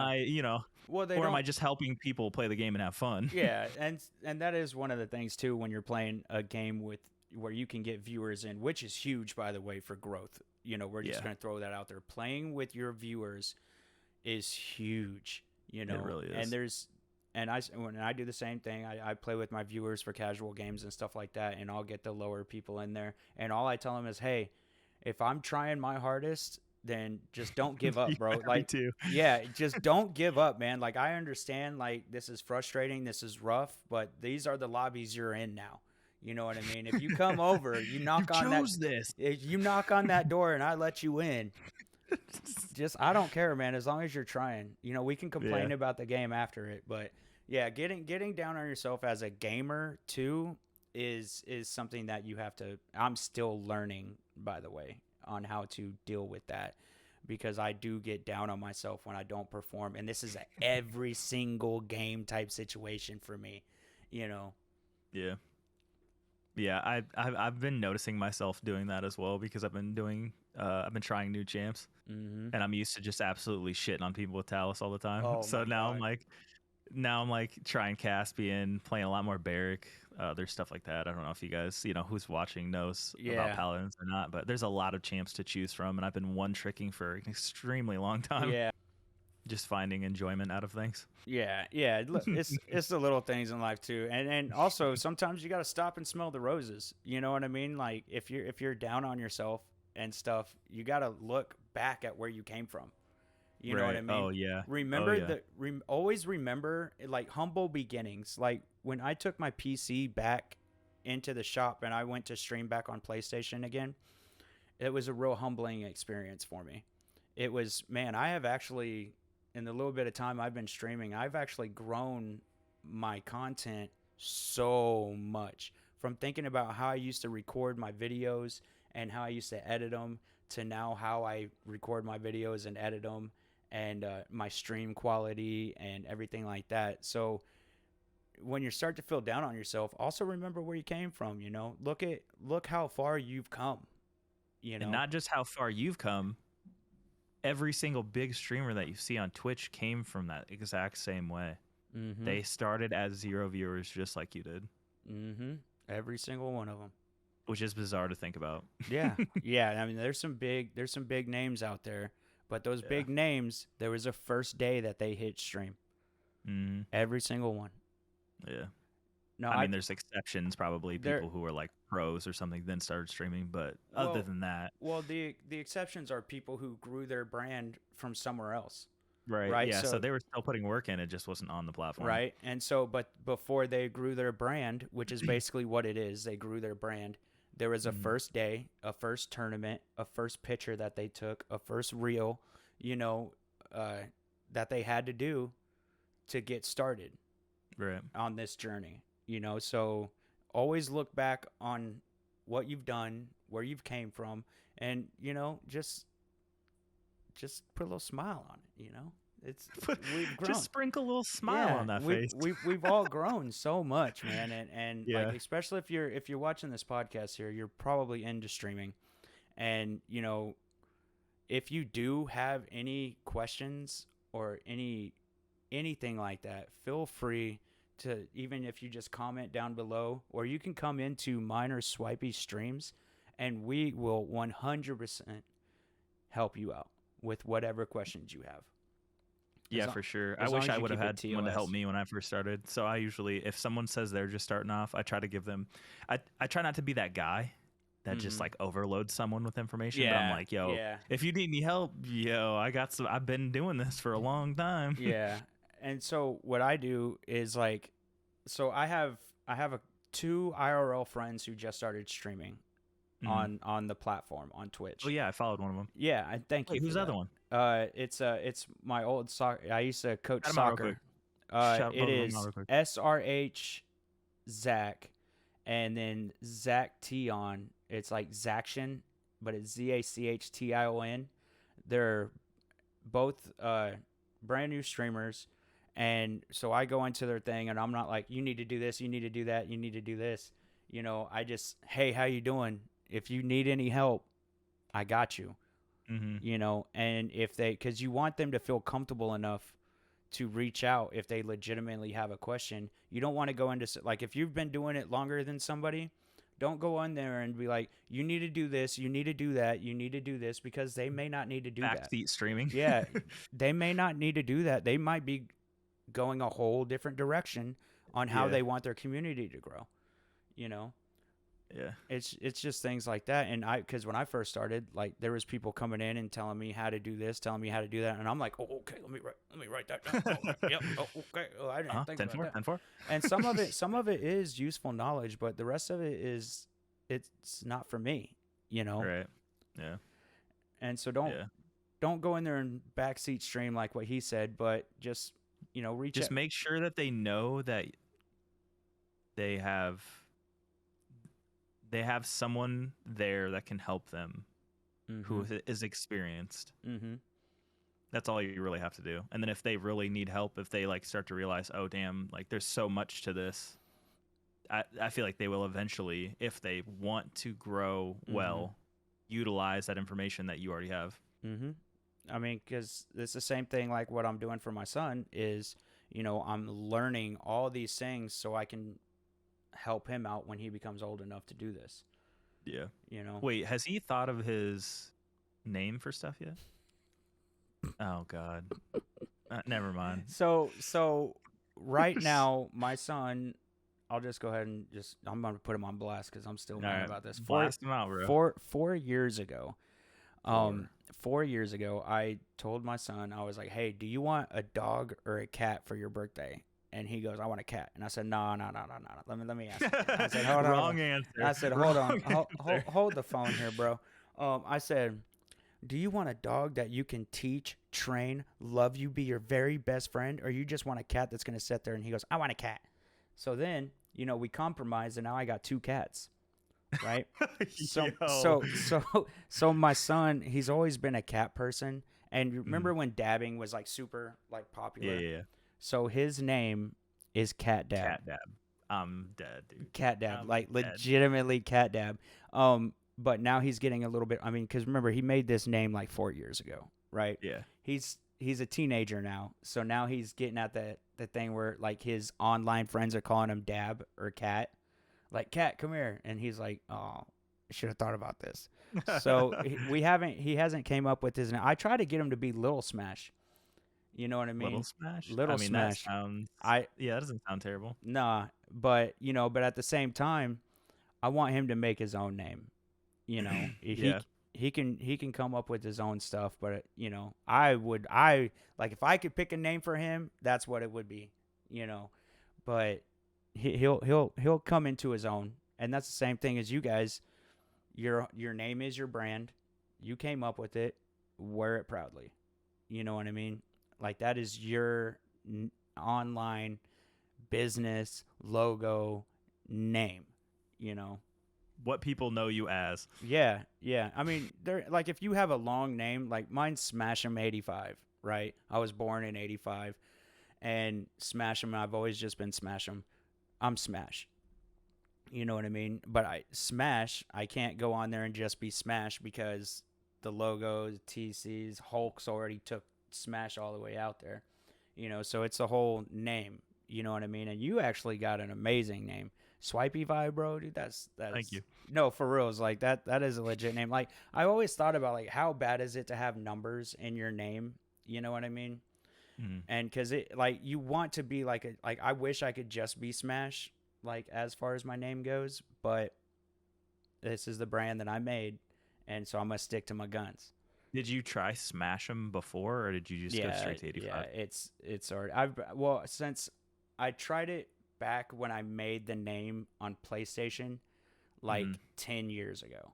Speaker 2: I,
Speaker 1: Well, they
Speaker 2: or am
Speaker 1: don't.
Speaker 2: I just helping people play the game and have fun?
Speaker 1: Yeah, and that is one of the things too when you're playing a game with where you can get viewers in, which is huge, by the way, for growth. We're just
Speaker 2: Yeah.
Speaker 1: going to throw that out there. Playing with your viewers is huge.
Speaker 2: It really is.
Speaker 1: And when I do the same thing, I play with my viewers for casual games and stuff like that, and I'll get the lower people in there, and all I tell them is, hey, if I'm trying my hardest, then just don't give up, bro.
Speaker 2: Yeah, me
Speaker 1: Like,
Speaker 2: too.
Speaker 1: yeah, just don't give up, man. Like, I understand, like, this is frustrating, this is rough, but these are the lobbies you're in now. You know what I mean? If you come over, you knock on that.
Speaker 2: This.
Speaker 1: If you knock on that door and I let you in, just I don't care, man. As long as you're trying, we can complain
Speaker 2: Yeah.
Speaker 1: about the game after it, but yeah, getting down on yourself as a gamer too is something that you have to. I'm still learning, by the way, on how to deal with that, because I do get down on myself when I don't perform, and this is a every single game type situation for me, you know.
Speaker 2: Yeah. Yeah, I've been noticing myself doing that as well because I've been trying new champs,
Speaker 1: Mm-hmm.
Speaker 2: and I'm used to just absolutely shitting on people with Talus all the time.
Speaker 1: Oh
Speaker 2: So
Speaker 1: my god.
Speaker 2: now I'm like trying Caspian, playing a lot more Barrack. There's stuff like that. I don't know if you guys, who's watching knows about
Speaker 1: Yeah.
Speaker 2: Paladins or not, but there's a lot of champs to choose from, and I've been one tricking for an extremely long time,
Speaker 1: Yeah.
Speaker 2: just finding enjoyment out of things.
Speaker 1: Yeah, yeah. Look, it's the little things in life too, and also sometimes you got to stop and smell the roses. You know what I mean? Like if you're down on yourself and stuff, you got to look back at where you came from. You know what I
Speaker 2: Right.
Speaker 1: mean?
Speaker 2: Oh yeah. Oh
Speaker 1: Remember
Speaker 2: yeah.
Speaker 1: always remember like humble beginnings. Like when I took my PC back into the shop and I went to stream back on PlayStation again, it was a real humbling experience for me. It was, man, I have actually, in the little bit of time I've been streaming, I've actually grown my content so much from thinking about how I used to record my videos and how I used to edit them to now how I record my videos and edit them and my stream quality and everything like that. So when you start to feel down on yourself, also remember where you came from. Look how far you've come. You
Speaker 2: And
Speaker 1: know.
Speaker 2: not just how far you've come, every single big streamer that you see on Twitch came from that exact same way.
Speaker 1: Mm-hmm.
Speaker 2: They started as 0 viewers just like you did,
Speaker 1: Mm-hmm. Every single one of them.
Speaker 2: which is bizarre to think about.
Speaker 1: Yeah, yeah. I mean, there's some big names out there, but those
Speaker 2: Yeah.
Speaker 1: big names, there was a first day that they hit stream.
Speaker 2: Mm,
Speaker 1: Every single one.
Speaker 2: yeah.
Speaker 1: No,
Speaker 2: I mean, there's exceptions, probably
Speaker 1: there.
Speaker 2: people who are like pros or something, then started streaming. But other
Speaker 1: Well,
Speaker 2: than that,
Speaker 1: the exceptions are people who grew their brand from somewhere else,
Speaker 2: right?
Speaker 1: right?
Speaker 2: Yeah. So
Speaker 1: So
Speaker 2: they were still putting work in, it just wasn't on the platform.
Speaker 1: right, and so but before they grew their brand, which is basically what it is, they grew their brand. There was a
Speaker 2: Mhm.
Speaker 1: first day, a first tournament, a first picture that they took, a first reel, you know, uh, that they had to do to get started
Speaker 2: Right.
Speaker 1: on this journey. So always look back on what you've done, where you've came from, and just put a little smile on it. It's we've
Speaker 2: Just
Speaker 1: grown.
Speaker 2: sprinkle a little smile
Speaker 1: Yeah,
Speaker 2: on that
Speaker 1: we've
Speaker 2: face.
Speaker 1: we've all grown so much, man, and like
Speaker 2: Yeah.
Speaker 1: especially if you're watching this podcast here, you're probably into streaming, and if you do have any questions or anything like that, feel free to, even if you just comment down below, or you can come into Minor Swipey streams, and we will 100% help you out with whatever questions you have.
Speaker 2: Yeah,
Speaker 1: lo-
Speaker 2: for sure. I
Speaker 1: as long
Speaker 2: wish
Speaker 1: as
Speaker 2: I
Speaker 1: you
Speaker 2: would have
Speaker 1: keep it
Speaker 2: had someone to help
Speaker 1: TOS.
Speaker 2: me when I first started. So I usually, if someone says they're just starting off, I try to give them. I try not to be that guy that just
Speaker 1: Mhm.
Speaker 2: like overloads someone with information. But I'm
Speaker 1: Yeah,
Speaker 2: like, yo,
Speaker 1: yeah,
Speaker 2: if you need any help, yo, I got some. I've been doing this for a long time.
Speaker 1: yeah. And so what I do is like, so I have two IRL friends who just started streaming
Speaker 2: Mhm.
Speaker 1: on the platform on Twitch.
Speaker 2: Oh yeah, I followed one of them.
Speaker 1: Yeah, I thank you
Speaker 2: Wait,
Speaker 1: for
Speaker 2: who's the other
Speaker 1: that.
Speaker 2: one?
Speaker 1: It's my old soccer. I used to coach
Speaker 2: Shout him out real quick.
Speaker 1: soccer.
Speaker 2: Shout
Speaker 1: It
Speaker 2: both of them out
Speaker 1: is
Speaker 2: real quick.
Speaker 1: SRH Zach, and then Zach Tion. It's like Zaction, but it's ZACHTION. They're both brand new streamers, and so I go into their thing, and I'm not like, you need to do this, you need to do that, you need to do this. I just, hey, how you doing? If you need any help, I got you.
Speaker 2: Mhm.
Speaker 1: And if because you want them to feel comfortable enough to reach out if they legitimately have a question. You don't want to go into, like, if you've been doing it longer than somebody, don't go on there and be like, you need to do this, you need to do that, you need to do this, because they may not need to do that.
Speaker 2: Backseat streaming.
Speaker 1: Yeah, they may not need to do that. They might be going a whole different direction on how
Speaker 2: Yeah.
Speaker 1: they want their community to grow. You know,
Speaker 2: Yeah.
Speaker 1: it's just things like that. And because when I first started, like, there was people coming in and telling me how to do this, telling me how to do that, and I'm like, oh, okay, let me write that down. Oh, right, yep. Oh, okay. Oh, I didn't think about that.
Speaker 2: 10-4.
Speaker 1: And some of it is useful knowledge, but the rest of it is, it's not for me.
Speaker 2: Right. Yeah.
Speaker 1: And so
Speaker 2: Yeah.
Speaker 1: don't go in there and backseat stream like what he said, but just reach
Speaker 2: Just
Speaker 1: out.
Speaker 2: make sure that they know that they have someone there that can help them who
Speaker 1: Mm-hmm.
Speaker 2: is experienced.
Speaker 1: Mm-hmm.
Speaker 2: That's all you really have to do. And then if they really need help, if they like start to realize, oh damn, like there's so much to this, I feel like they will eventually, if they want to grow
Speaker 1: Mm-hmm.
Speaker 2: well, utilize that information that you already have.
Speaker 1: Mm-hmm. I mean, because it's the same thing like what I'm doing for my son is, I'm learning all these things so I can help him out when he becomes old enough to do this,
Speaker 2: Yeah.
Speaker 1: you know?
Speaker 2: Wait, has he thought of his name for stuff yet? Oh God. Never mind.
Speaker 1: So right now, my son, I'll just go ahead and I'm going to put him on blast because I'm still
Speaker 2: All
Speaker 1: mad
Speaker 2: right,
Speaker 1: about this.
Speaker 2: blast him out, bro.
Speaker 1: 4 years ago,
Speaker 2: Four.
Speaker 1: 4 years ago, I told my son, I was like, "Hey, do you want a dog or a cat for your birthday?" And he goes, "I want a cat." And I said, "No, no, no, no, no. Let me ask again." I said, "Hold on, hold on."
Speaker 2: Wrong
Speaker 1: I
Speaker 2: answer.
Speaker 1: said, "Hold on,
Speaker 2: Wrong answer.
Speaker 1: hold the phone here, bro." I said, "Do you want a dog that you can teach, train, love you, be your very best friend, or you just want a cat that's gonna sit there?" And he goes, "I want a cat." So then, we compromised, and now I got two cats, right? So
Speaker 2: Yo.
Speaker 1: so so so my son, he's always been a cat person, and you
Speaker 2: Mm.
Speaker 1: remember when dabbing was like super like
Speaker 2: Yeah,
Speaker 1: popular?
Speaker 2: yeah, yeah.
Speaker 1: So his name is Cat Dab.
Speaker 2: Cat dab. I'm dead, dude.
Speaker 1: Cat Dab,
Speaker 2: I'm
Speaker 1: like
Speaker 2: dead.
Speaker 1: legitimately Cat Dab. But now he's getting a little bit. I mean, because remember he made this name like 4 years ago, right?
Speaker 2: Yeah.
Speaker 1: He's a teenager now, so now he's getting at the thing where like his online friends are calling him Dab or Cat, like Cat, come here, and he's like, oh, I should have thought about this. So he hasn't came up with his name. I try to get him to be Little Smash. You know what I
Speaker 2: Little
Speaker 1: mean?
Speaker 2: Smash? I
Speaker 1: Little
Speaker 2: mean, that
Speaker 1: Smash.
Speaker 2: sounds.
Speaker 1: I
Speaker 2: Yeah, that doesn't sound terrible.
Speaker 1: Nah, but at the same time, I want him to make his own name. You know,
Speaker 2: Yeah.
Speaker 1: he can come up with his own stuff, but I like if I could pick a name for him, that's what it would be. You know, but he'll come into his own, and that's the same thing as you guys. Your name is your brand. You came up with it. Wear it proudly. You know what I mean? Like that is your online business logo name. You know.
Speaker 2: What people know you as.
Speaker 1: Yeah, yeah. I mean, there like if you have a long name, like mine's Smash'em 85, right? I was born in 85 and Smash'em, I've always just been Smash'em. I'm Smash. You know what I mean? But I can't go on there and just be Smash because the logos, TCs, Hulk's already took Smash all the way out there. So it's the whole name. You know what I mean? And you actually got an amazing name. Swipey Vibe, bro, dude,
Speaker 2: Thank
Speaker 1: that's
Speaker 2: you.
Speaker 1: no, for reals. Like that is a legit name. Like I always thought about like how bad is it to have numbers in your name? You know what I mean?
Speaker 2: Mm.
Speaker 1: And because it like you want to be like I wish I could just be Smash like as far as my name goes, but this is the brand that I made, and so I'm gonna stick to my guns.
Speaker 2: Did you try Smash 'em before, or did you just go
Speaker 1: Yeah,
Speaker 2: straight to
Speaker 1: yeah,
Speaker 2: 85?
Speaker 1: it's already well since I tried it back when I made the name on PlayStation
Speaker 2: Mm-hmm.
Speaker 1: like 10 years ago.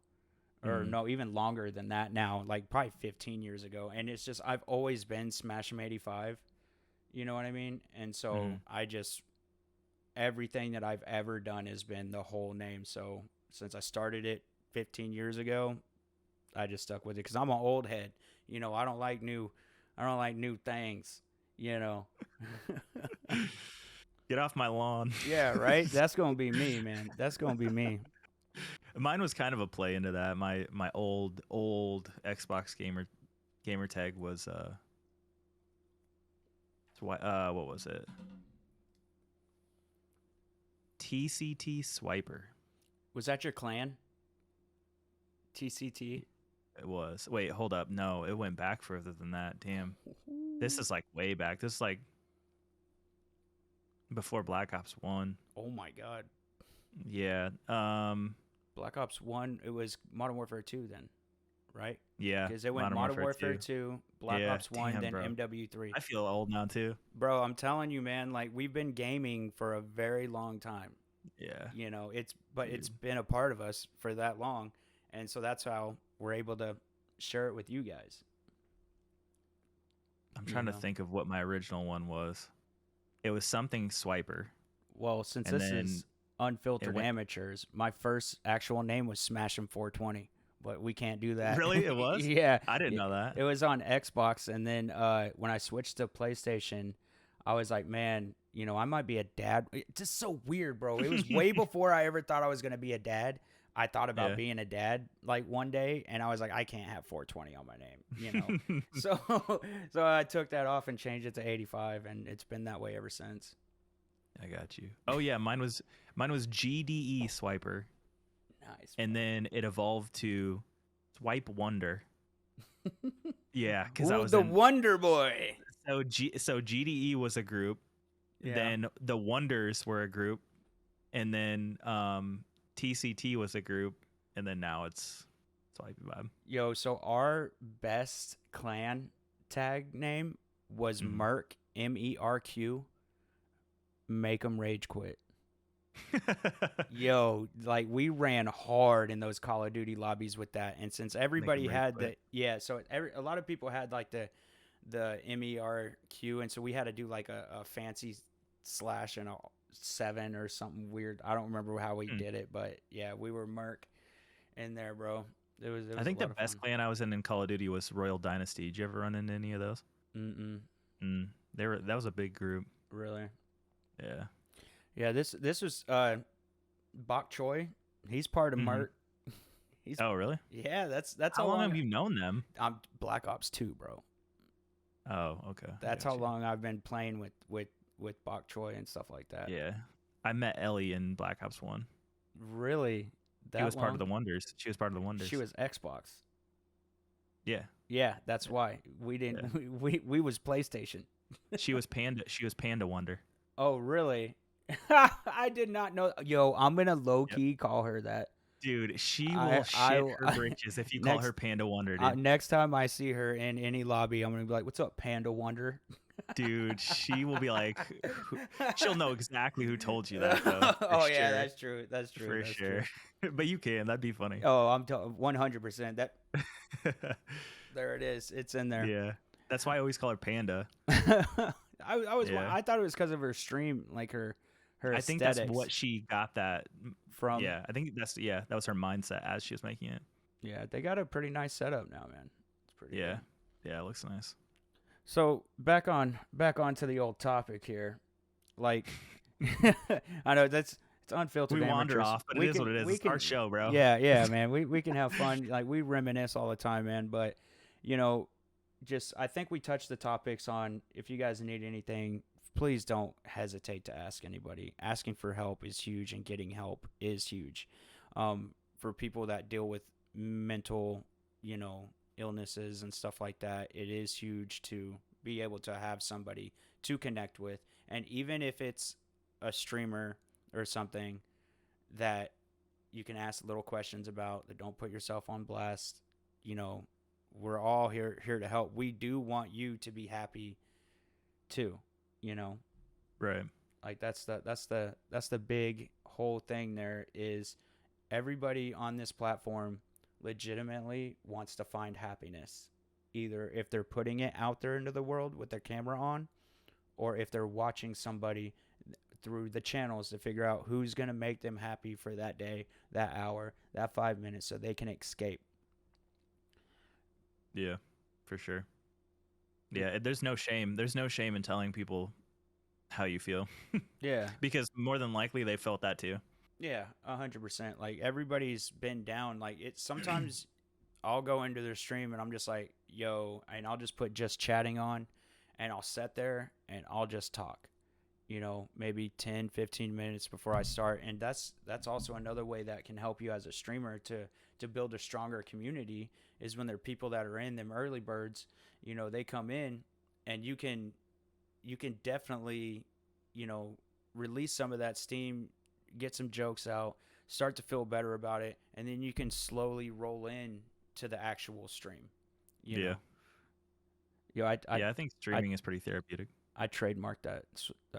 Speaker 1: Or
Speaker 2: Mm-hmm.
Speaker 1: no, even longer than that now, like probably 15 years ago. And it's just I've always been Smash'em 85. You know what I mean? And
Speaker 2: Mm-hmm.
Speaker 1: so I just everything that I've ever done has been the whole name. So since I started it 15 years ago, I just stuck with it because I'm an old head. I don't like new things. You know.
Speaker 2: Get off my lawn.
Speaker 1: Yeah, right. That's gonna be me, man. That's gonna be me.
Speaker 2: Mine was kind of a play into that. My old Xbox gamer tag was what was it? TCT Swiper.
Speaker 1: Was that your clan? TCT.
Speaker 2: It was. Wait, hold up. No, it went back further than that. Damn. This is like way back. This is like before Black Ops 1.
Speaker 1: Oh my god.
Speaker 2: Yeah.
Speaker 1: Black Ops 1, it was Modern Warfare 2 then, right?
Speaker 2: Yeah.
Speaker 1: Because it went Modern Warfare 2, Black
Speaker 2: Yeah,
Speaker 1: Ops 1,
Speaker 2: damn,
Speaker 1: then
Speaker 2: bro.
Speaker 1: MW3.
Speaker 2: I feel old now too.
Speaker 1: Bro, I'm telling you, man, like we've been gaming for a very long time.
Speaker 2: Yeah.
Speaker 1: It's been a part of us for that long. And so that's how we're able to share it with you guys.
Speaker 2: I'm
Speaker 1: You
Speaker 2: trying to
Speaker 1: know?
Speaker 2: think of what my original one was. It was something Swiper.
Speaker 1: Well, since
Speaker 2: And
Speaker 1: this
Speaker 2: then
Speaker 1: is
Speaker 2: it
Speaker 1: Unfiltered
Speaker 2: went
Speaker 1: Amateurs, my first actual name was Smash'em 420 but we can't do that.
Speaker 2: Really? It was?
Speaker 1: Yeah,
Speaker 2: I didn't
Speaker 1: it,
Speaker 2: know that.
Speaker 1: it was on Xbox, and then when I switched to PlayStation, I was like, man, I might be a dad. It's just so weird, bro. It was way before I ever thought I was gonna be a dad. I thought about
Speaker 2: Yeah.
Speaker 1: being a dad like one day, and I was like, I can't have 420 on my name, So, so I took that off and changed it to 85, and it's been that way ever since.
Speaker 2: I got you. Oh yeah, mine was GDE Swiper,
Speaker 1: Nice.
Speaker 2: and then it evolved to Swipe Wonder. Yeah, because I
Speaker 1: Ooh,
Speaker 2: was
Speaker 1: the
Speaker 2: in
Speaker 1: Wonder Boy.
Speaker 2: so GDE was a group,
Speaker 1: Yeah.
Speaker 2: then the Wonders were a group, and then TCT was a group, and then now it's Swipe Vibe.
Speaker 1: Yo, so our best clan tag name was
Speaker 2: Mhm.
Speaker 1: Merc, MERQ. Make 'em rage quit. Yo, like we ran hard in those Call of Duty lobbies with that, and since everybody
Speaker 2: rage
Speaker 1: had
Speaker 2: quit.
Speaker 1: so a lot of people had like the MERQ, and so we had to do like a fancy slash and a 7 or something weird. I don't remember how we did it, but yeah, we were Merc in there, bro. It was
Speaker 2: I think
Speaker 1: a
Speaker 2: the
Speaker 1: lot of
Speaker 2: best
Speaker 1: fun.
Speaker 2: clan I was in Call of Duty was Royal Dynasty. Did you ever run into any of those?
Speaker 1: Mm-mm.
Speaker 2: That was a big group.
Speaker 1: Really?
Speaker 2: Yeah.
Speaker 1: Yeah, this was Bok Choi. He's part of
Speaker 2: Mhm.
Speaker 1: Merc. He's
Speaker 2: Oh really?
Speaker 1: Yeah, that's
Speaker 2: How long have you known them?
Speaker 1: I'm Black Ops 2, bro.
Speaker 2: Oh, okay. I
Speaker 1: That's how
Speaker 2: got you.
Speaker 1: long I've been playing with Bok Choi and stuff like that.
Speaker 2: Yeah. I met Ellie in Black Ops 1.
Speaker 1: Really? That
Speaker 2: She was part of
Speaker 1: long?
Speaker 2: the Wonders. She was part of the Wonders.
Speaker 1: She was Xbox.
Speaker 2: Yeah.
Speaker 1: Yeah, that's why we didn't.
Speaker 2: Yeah.
Speaker 1: We was PlayStation.
Speaker 2: She was Panda Wonder.
Speaker 1: Oh, really? I did not know. Yo, I'm gonna low key call her that.
Speaker 2: Dude, she
Speaker 1: I-
Speaker 2: will shit
Speaker 1: I-
Speaker 2: her britches if you call
Speaker 1: Next-
Speaker 2: her Panda Wonder, dude.
Speaker 1: Next time I see her in any lobby, I'm gonna be like, "What's up, Panda Wonder?"
Speaker 2: Dude, she will be like, she'll know exactly who told you that, though. for
Speaker 1: Oh yeah,
Speaker 2: sure.
Speaker 1: that's true. That's true.
Speaker 2: For
Speaker 1: that's
Speaker 2: sure.
Speaker 1: True.
Speaker 2: But you can. That'd be funny.
Speaker 1: Oh, I'm 100%. That there it is. It's in there.
Speaker 2: Yeah. That's why I always call her Panda.
Speaker 1: I thought it was because of her stream, like her
Speaker 2: I think
Speaker 1: aesthetics
Speaker 2: that's what she got that.
Speaker 1: from.
Speaker 2: Yeah, I think that was her mindset as she was making it.
Speaker 1: Yeah, they got a pretty nice setup now, man. It's pretty.
Speaker 2: Yeah.
Speaker 1: Good.
Speaker 2: Yeah, it looks nice.
Speaker 1: So back onto the old topic here, like I know it's unfiltered.
Speaker 2: We wander
Speaker 1: amateurs.
Speaker 2: off, but it is what it is. It's our show, bro.
Speaker 1: Yeah, man. We can have fun. Like we reminisce all the time, man. But just I think we touched the topics on. If you guys need anything, please don't hesitate to ask anybody. Asking for help is huge, and getting help is huge. For people that deal with mental, illnesses and stuff like that, it is huge to be able to have somebody to connect with. And even if it's a streamer or something that you can ask little questions about, that don't put yourself on blast, we're all here to help. We do want you to be happy too,
Speaker 2: Right.
Speaker 1: like that's the big whole thing. There is everybody on this platform legitimately wants to find happiness, either if they're putting it out there into the world with their camera on, or if they're watching somebody through the channels to figure out who's going to make them happy for that day, that hour, that 5 minutes, so they can escape.
Speaker 2: Yeah, for sure. Yeah, there's no shame. There's no shame in telling people how you feel
Speaker 1: Yeah.
Speaker 2: because more than likely they felt that too.
Speaker 1: Yeah, 100%. Like everybody's been down. Like it's sometimes I'll go into their stream and I'm just like, yo, and I'll just put just chatting on, and I'll sit there and I'll just talk, maybe 10, 15 minutes before I start. And that's also another way that can help you as a streamer to build a stronger community, is when there are people that are in them early birds, they come in, and you can definitely, release some of that steam, get some jokes out, start to feel better about it, and then you can slowly roll in to the actual stream. You know? Yo,
Speaker 2: I think streaming is pretty therapeutic.
Speaker 1: I trademarked the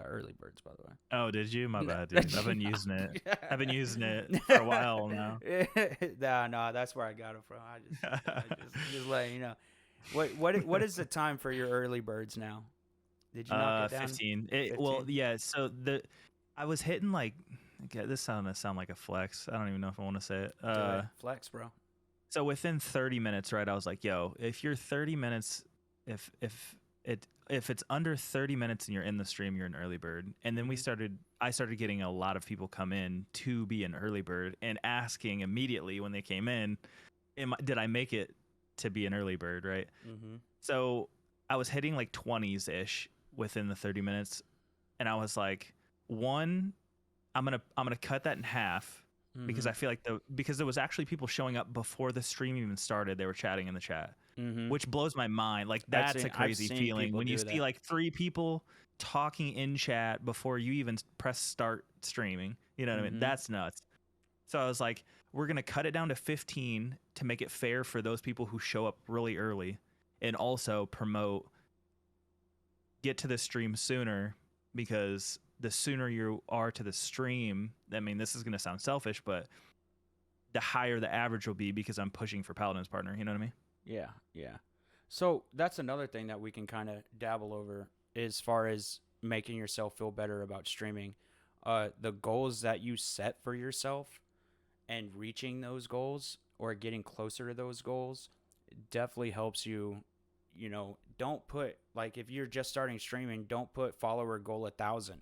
Speaker 1: early birds, by the way.
Speaker 2: Oh, did you? My bad, dude. I've been using it. I've been using it for a while now.
Speaker 1: No, that's where I got it from. I just letting you know. What is the time for your early birds now? Did you knock it down?
Speaker 2: 15.
Speaker 1: 15?
Speaker 2: Well, yeah. So I was hitting like, okay, this sound like a flex. I don't even know if I want to say it.
Speaker 1: Do it. Flex, bro.
Speaker 2: So within 30 minutes, right? I was like, yo, if you're 30 minutes, if it's under 30 minutes and you're in the stream, you're an early bird. And then
Speaker 1: Mm-hmm.
Speaker 2: I started getting a lot of people come in to be an early bird and asking immediately when they came in, did I make it to be an early bird, right?
Speaker 1: Mm-hmm.
Speaker 2: So I was hitting like 20s ish within the 30 minutes, and I was like, one, I'm gonna cut that in half because
Speaker 1: Mm-hmm.
Speaker 2: I feel like because there was actually people showing up before the stream even started. They were chatting in the chat,
Speaker 1: Mm-hmm.
Speaker 2: which blows my mind. Like
Speaker 1: I've
Speaker 2: that's
Speaker 1: seen
Speaker 2: a
Speaker 1: I've
Speaker 2: crazy
Speaker 1: seen
Speaker 2: feeling
Speaker 1: people
Speaker 2: when you
Speaker 1: do
Speaker 2: see
Speaker 1: that.
Speaker 2: like three people talking in chat before you even press start streaming. You know what I mean?
Speaker 1: Mm-hmm.
Speaker 2: That's nuts. So I was like, we're gonna cut it down to 15 to make it fair for those people who show up really early, and also promote get to the stream sooner, because the sooner you are to the stream, I mean, this is going to sound selfish, but the higher the average will be because I'm pushing for Paladin's partner. You know what I mean?
Speaker 1: Yeah, yeah. So that's another thing that we can kind of dabble over as far as making yourself feel better about streaming. The goals that you set for yourself and reaching those goals or getting closer to those goals definitely helps you. You know, don't put like if you're just starting streaming, don't put follower goal 1,000.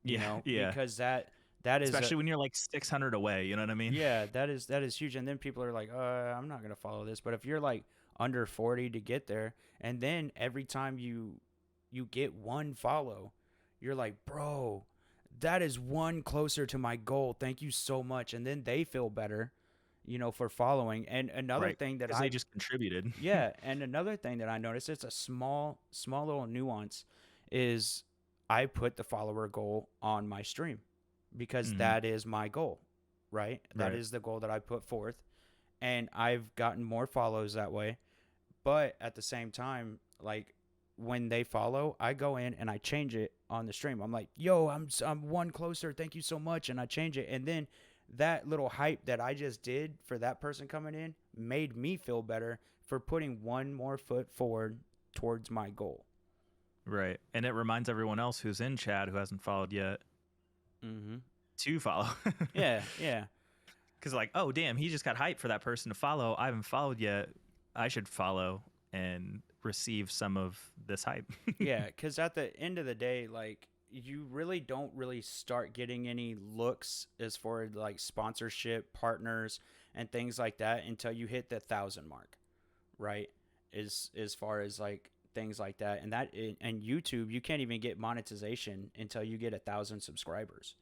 Speaker 1: You
Speaker 2: Yeah,
Speaker 1: know,
Speaker 2: yeah.
Speaker 1: because that is a
Speaker 2: Especially when you're like 600 away. You know what I mean?
Speaker 1: yeah, that is huge. And then people are like, I'm not gonna follow this. But if you're like under 40 to get there, and then every time you get one follow, you're like, bro, that is one closer to my goal. Thank you so much. And then they feel better, for following. And another
Speaker 2: Right.
Speaker 1: thing that
Speaker 2: Because they just contributed.
Speaker 1: yeah, and another thing that I noticed, it's a small little nuance, is I put the follower goal on my stream because
Speaker 2: Hmm.
Speaker 1: that is my goal, right? That
Speaker 2: Right.
Speaker 1: is the goal that I put forth, and I've gotten more follows that way. But at the same time, like when they follow, I go in and I change it on the stream. I'm like, "Yo, I'm one closer. Thank you so much." And I change it. And then that little hype that I just did for that person coming in made me feel better for putting one more foot forward towards my goal.
Speaker 2: Right. And it reminds everyone else who's in chat who hasn't followed yet
Speaker 1: Mhm.
Speaker 2: to follow.
Speaker 1: Yeah, yeah.
Speaker 2: Because like, oh damn, he just got hyped for that person to follow. I haven't followed yet. I should follow and receive some of this hype.
Speaker 1: Yeah, cuz at the end of the day, like you really don't really start getting any looks as far as like sponsorship partners and things like that until you hit the 1,000 mark, right? As far as like things like that, and YouTube, you can't even get monetization until you get 1,000 subscribers.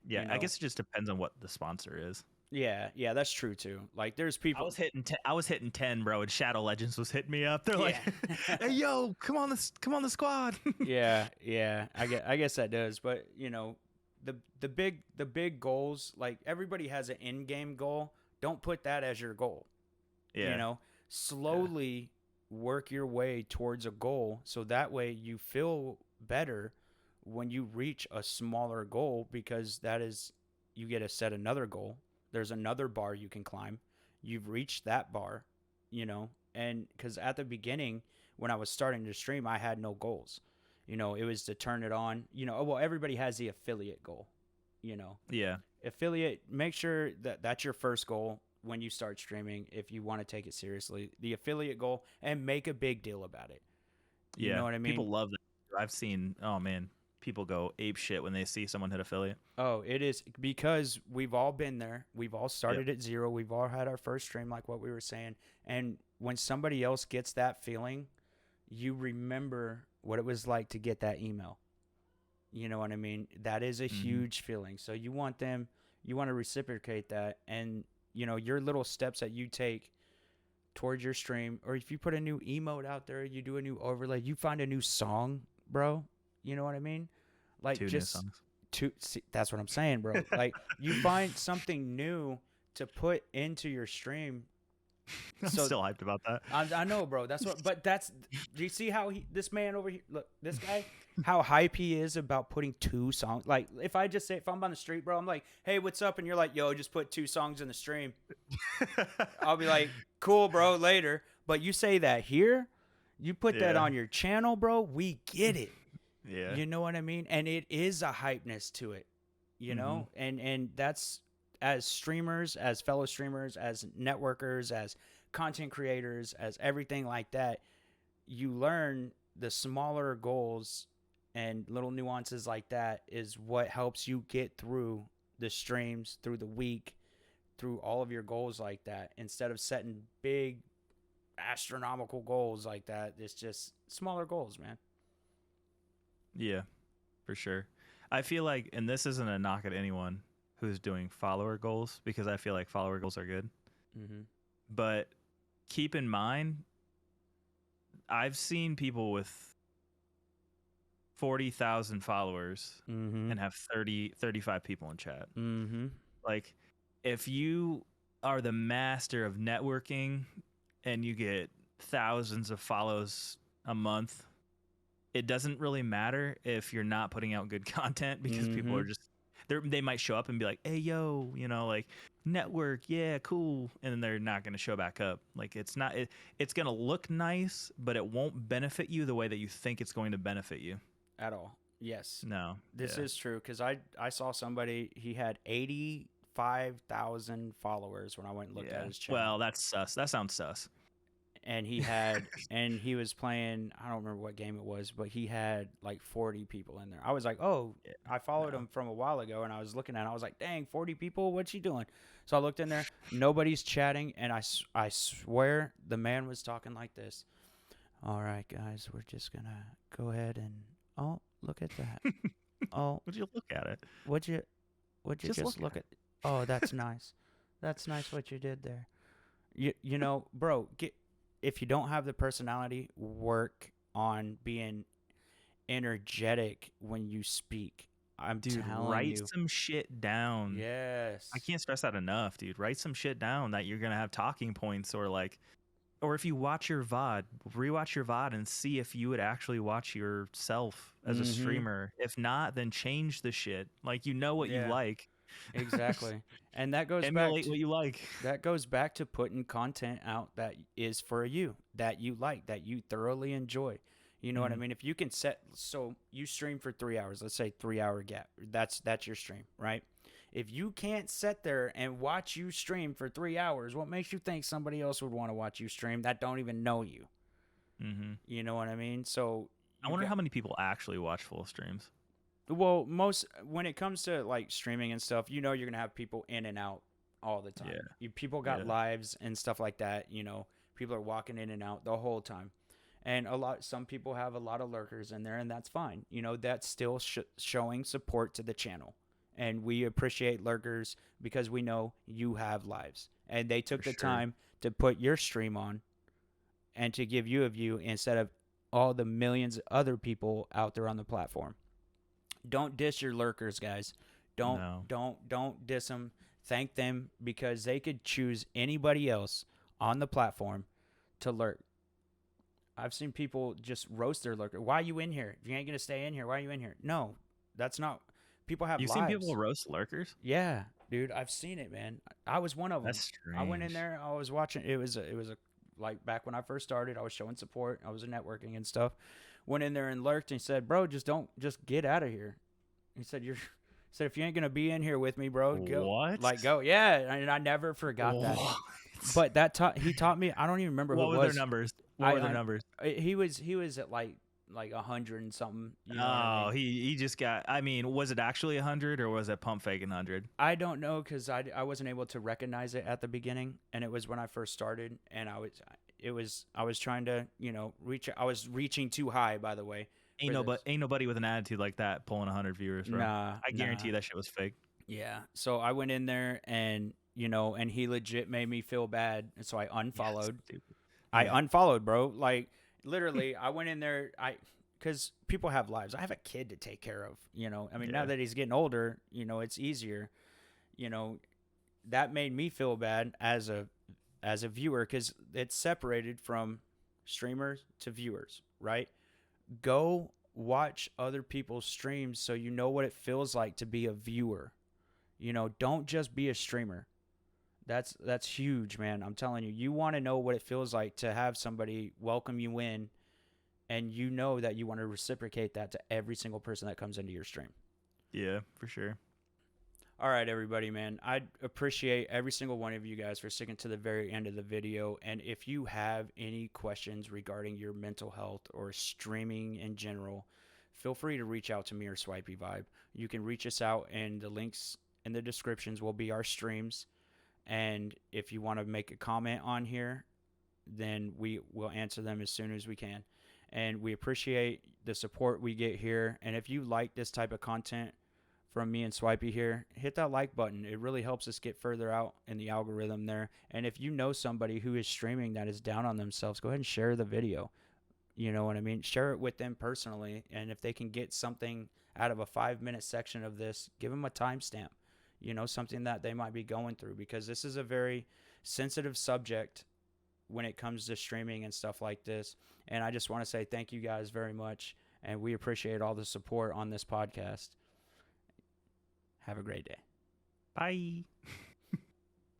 Speaker 2: Yeah,
Speaker 1: You
Speaker 2: I
Speaker 1: know,
Speaker 2: guess it just depends on what the sponsor is.
Speaker 1: yeah, yeah, that's true too. Like there's people,
Speaker 2: I was hitting 10, bro, and Shadow Legends was hitting me up. They're like,
Speaker 1: yeah,
Speaker 2: "Hey, yo, come on the squad."
Speaker 1: yeah, yeah. I guess that does, but the big goals, like everybody has an end game goal. Don't put that as your goal. You
Speaker 2: Yeah,
Speaker 1: know,
Speaker 2: yeah,
Speaker 1: slowly work your way towards a goal so that way you feel better when you reach a smaller goal because that is you get to set another goal. There's another bar you can climb. You've reached that bar, and because at the beginning when I was starting to stream, I had no goals. It was to turn it on. Well, everybody has the affiliate goal. You know,
Speaker 2: yeah,
Speaker 1: affiliate, make sure that that's your first goal when you start streaming if you want to take it seriously, the affiliate goal, and make a big deal about it. You know
Speaker 2: yeah.
Speaker 1: what I mean?
Speaker 2: People love that. I've seen. Oh man, people go ape shit when they see someone hit affiliate.
Speaker 1: Oh, it is because we've all been there. We've all
Speaker 2: Yep.
Speaker 1: started at zero. We've all had our first stream, like what we were saying. And when somebody else gets that feeling, you remember what it was like to get that email. You know what I mean? That is a
Speaker 2: Hmm.
Speaker 1: huge feeling. So you want to reciprocate that. And, your little steps that you take towards your stream, or if you put a new emote out there, you do a new overlay, you find a new song, bro. You know what I mean? Like
Speaker 2: 2 new
Speaker 1: just
Speaker 2: songs.
Speaker 1: to see, that's what I'm saying, bro. Like you find something new to put into your stream.
Speaker 2: I'm
Speaker 1: So
Speaker 2: still hyped about that.
Speaker 1: I know, bro. That's what. But that's. Do you see how this man over here? Look, this guy. How hype he is about putting two songs. Like if I just say if I'm on the street, bro, I'm like, hey, what's up? And you're like, yo, just put two songs in the stream. I'll be like, cool, bro, later. But you say that here, you put that
Speaker 2: Yeah,
Speaker 1: on your channel, bro, we get it.
Speaker 2: yeah.
Speaker 1: You know what I mean? And it is a hypeness to it,
Speaker 2: Hmm.
Speaker 1: And that's as streamers, as fellow streamers, as networkers, as content creators, as everything like that, you learn the smaller goals and little nuances like that is what helps you get through the streams, through the week, through all of your goals like that. Instead of setting big astronomical goals like that, it's just smaller goals, man.
Speaker 2: Yeah, for sure. I feel like, and this isn't a knock at anyone who's doing follower goals, because I feel like follower goals are good.
Speaker 1: Mm-hmm.
Speaker 2: But keep in mind, I've seen people with 40,000 followers
Speaker 1: Mm-hmm.
Speaker 2: and have 35 people in chat.
Speaker 1: Mm-hmm.
Speaker 2: Like, if you are the master of networking and you get thousands of follows a month, it doesn't really matter if you're not putting out good content, because people are just, they might show up and be like, hey, yo, like, network, yeah, cool. And then they're not going to show back up. Like, it's not, it's going to look nice, but it won't benefit you the way that you think it's going to benefit you.
Speaker 1: At all. Yes.
Speaker 2: No.
Speaker 1: This is true, because I saw somebody, he had 85,000 followers when I went and looked at his channel.
Speaker 2: Well, that's sus. That sounds sus.
Speaker 1: And he had, and he was playing, I don't remember what game it was, but he had like 40 people in there. I was like, oh, I followed him from a while ago, and I was looking at it. I was like, dang, 40 people? What's he doing? So I looked in there. Nobody's chatting, and I swear the man was talking like this. All right, guys, we're just going to go ahead and, oh, look at that. Oh.
Speaker 2: Would you look at it?
Speaker 1: Would you just look at Oh, that's nice. That's nice what you did there. You know, bro, if you don't have the personality, work on being energetic when you speak. I'm telling
Speaker 2: write
Speaker 1: you.
Speaker 2: some shit down.
Speaker 1: Yes.
Speaker 2: I can't stress that enough, dude. Write some shit down that you're going to have talking points, or like, or if you watch your VOD, rewatch your VOD and see if you would actually watch yourself as a streamer. If not, then change the shit. Like, you know what you like.
Speaker 1: Exactly. And that goes
Speaker 2: emulate what you like.
Speaker 1: That goes back to putting content out that is for you, that you like, that you thoroughly enjoy. You know what I mean? If you can so you stream for 3 hours, let's say 3 hour gap. That's your stream, right? If you can't sit there and watch you stream for 3 hours, what makes you think somebody else would want to watch you stream that don't even know you? You know what I mean? So
Speaker 2: I wonder how many people actually watch full streams.
Speaker 1: Well, when it comes to like streaming and stuff, you're gonna have people in and out all the time. People got lives and stuff like that. People are walking in and out the whole time, and some people have a lot of lurkers in there, and that's fine. That's still showing support to the channel, and we appreciate lurkers because we know you have lives, and they took the time to put your stream on, and to give you a view instead of all the millions of other people out there on the platform. Don't diss your lurkers, guys. Don't diss them. Thank them, because they could choose anybody else on the platform to lurk. I've seen people just roast their lurker. Why are you in here? If you ain't gonna stay in here, why are you in here? No, that's not. People have lives.
Speaker 2: You've seen people roast lurkers?
Speaker 1: Yeah, dude, I've seen it, man. I was one of them.
Speaker 2: That's strange.
Speaker 1: I went in there. I was watching. It was a like back when I first started. I was showing support. I was networking and stuff. Went in there and lurked and said, bro, just get out of here. He said, if you ain't going to be in here with me, bro, go.
Speaker 2: What?
Speaker 1: Like, go. Yeah. And I never forgot that. But he taught me, I don't even remember
Speaker 2: what
Speaker 1: who it was.
Speaker 2: What were their numbers? What were their numbers?
Speaker 1: He was at like 100 and something.
Speaker 2: He just got, was it actually 100 or was it pump faking 100?
Speaker 1: I don't know, because I wasn't able to recognize it at the beginning, and it was when I first started, and I was trying to, I was reaching too high, by the way.
Speaker 2: Ain't nobody with an attitude like that pulling 100 viewers, bro. I guarantee that shit was fake.
Speaker 1: Yeah. So I went in there, and and he legit made me feel bad, and so I unfollowed. I unfollowed, bro. Like, literally, I went in there, because people have lives. I have a kid to take care of. Now that he's getting older, it's easier. That made me feel bad as a viewer, because it's separated from streamers to viewers, right? Go watch other people's streams so you know what it feels like to be a viewer. Don't just be a streamer. That's huge, man. I'm telling you. You want to know what it feels like to have somebody welcome you in, and you know that you want to reciprocate that to every single person that comes into your stream.
Speaker 2: Yeah, for sure.
Speaker 1: All right, everybody, man. I appreciate every single one of you guys for sticking to the very end of the video. And if you have any questions regarding your mental health or streaming in general, feel free to reach out to me or Swipey Vibe. You can reach us out, and the links in the descriptions will be our streams. And if you want to make a comment on here, then we will answer them as soon as we can. And we appreciate the support we get here. And if you like this type of content from me and Swipey here, hit that like button. It really helps us get further out in the algorithm there. And if you know somebody who is streaming that is down on themselves, go ahead and share the video. You know what I mean? Share it with them personally. And if they can get something out of a 5-minute section of this, give them a timestamp. You know, something that they might be going through, because this is a very sensitive subject when it comes to streaming and stuff like this. And I just want to say thank you guys very much. And we appreciate all the support on this podcast. Have a great day.
Speaker 2: Bye.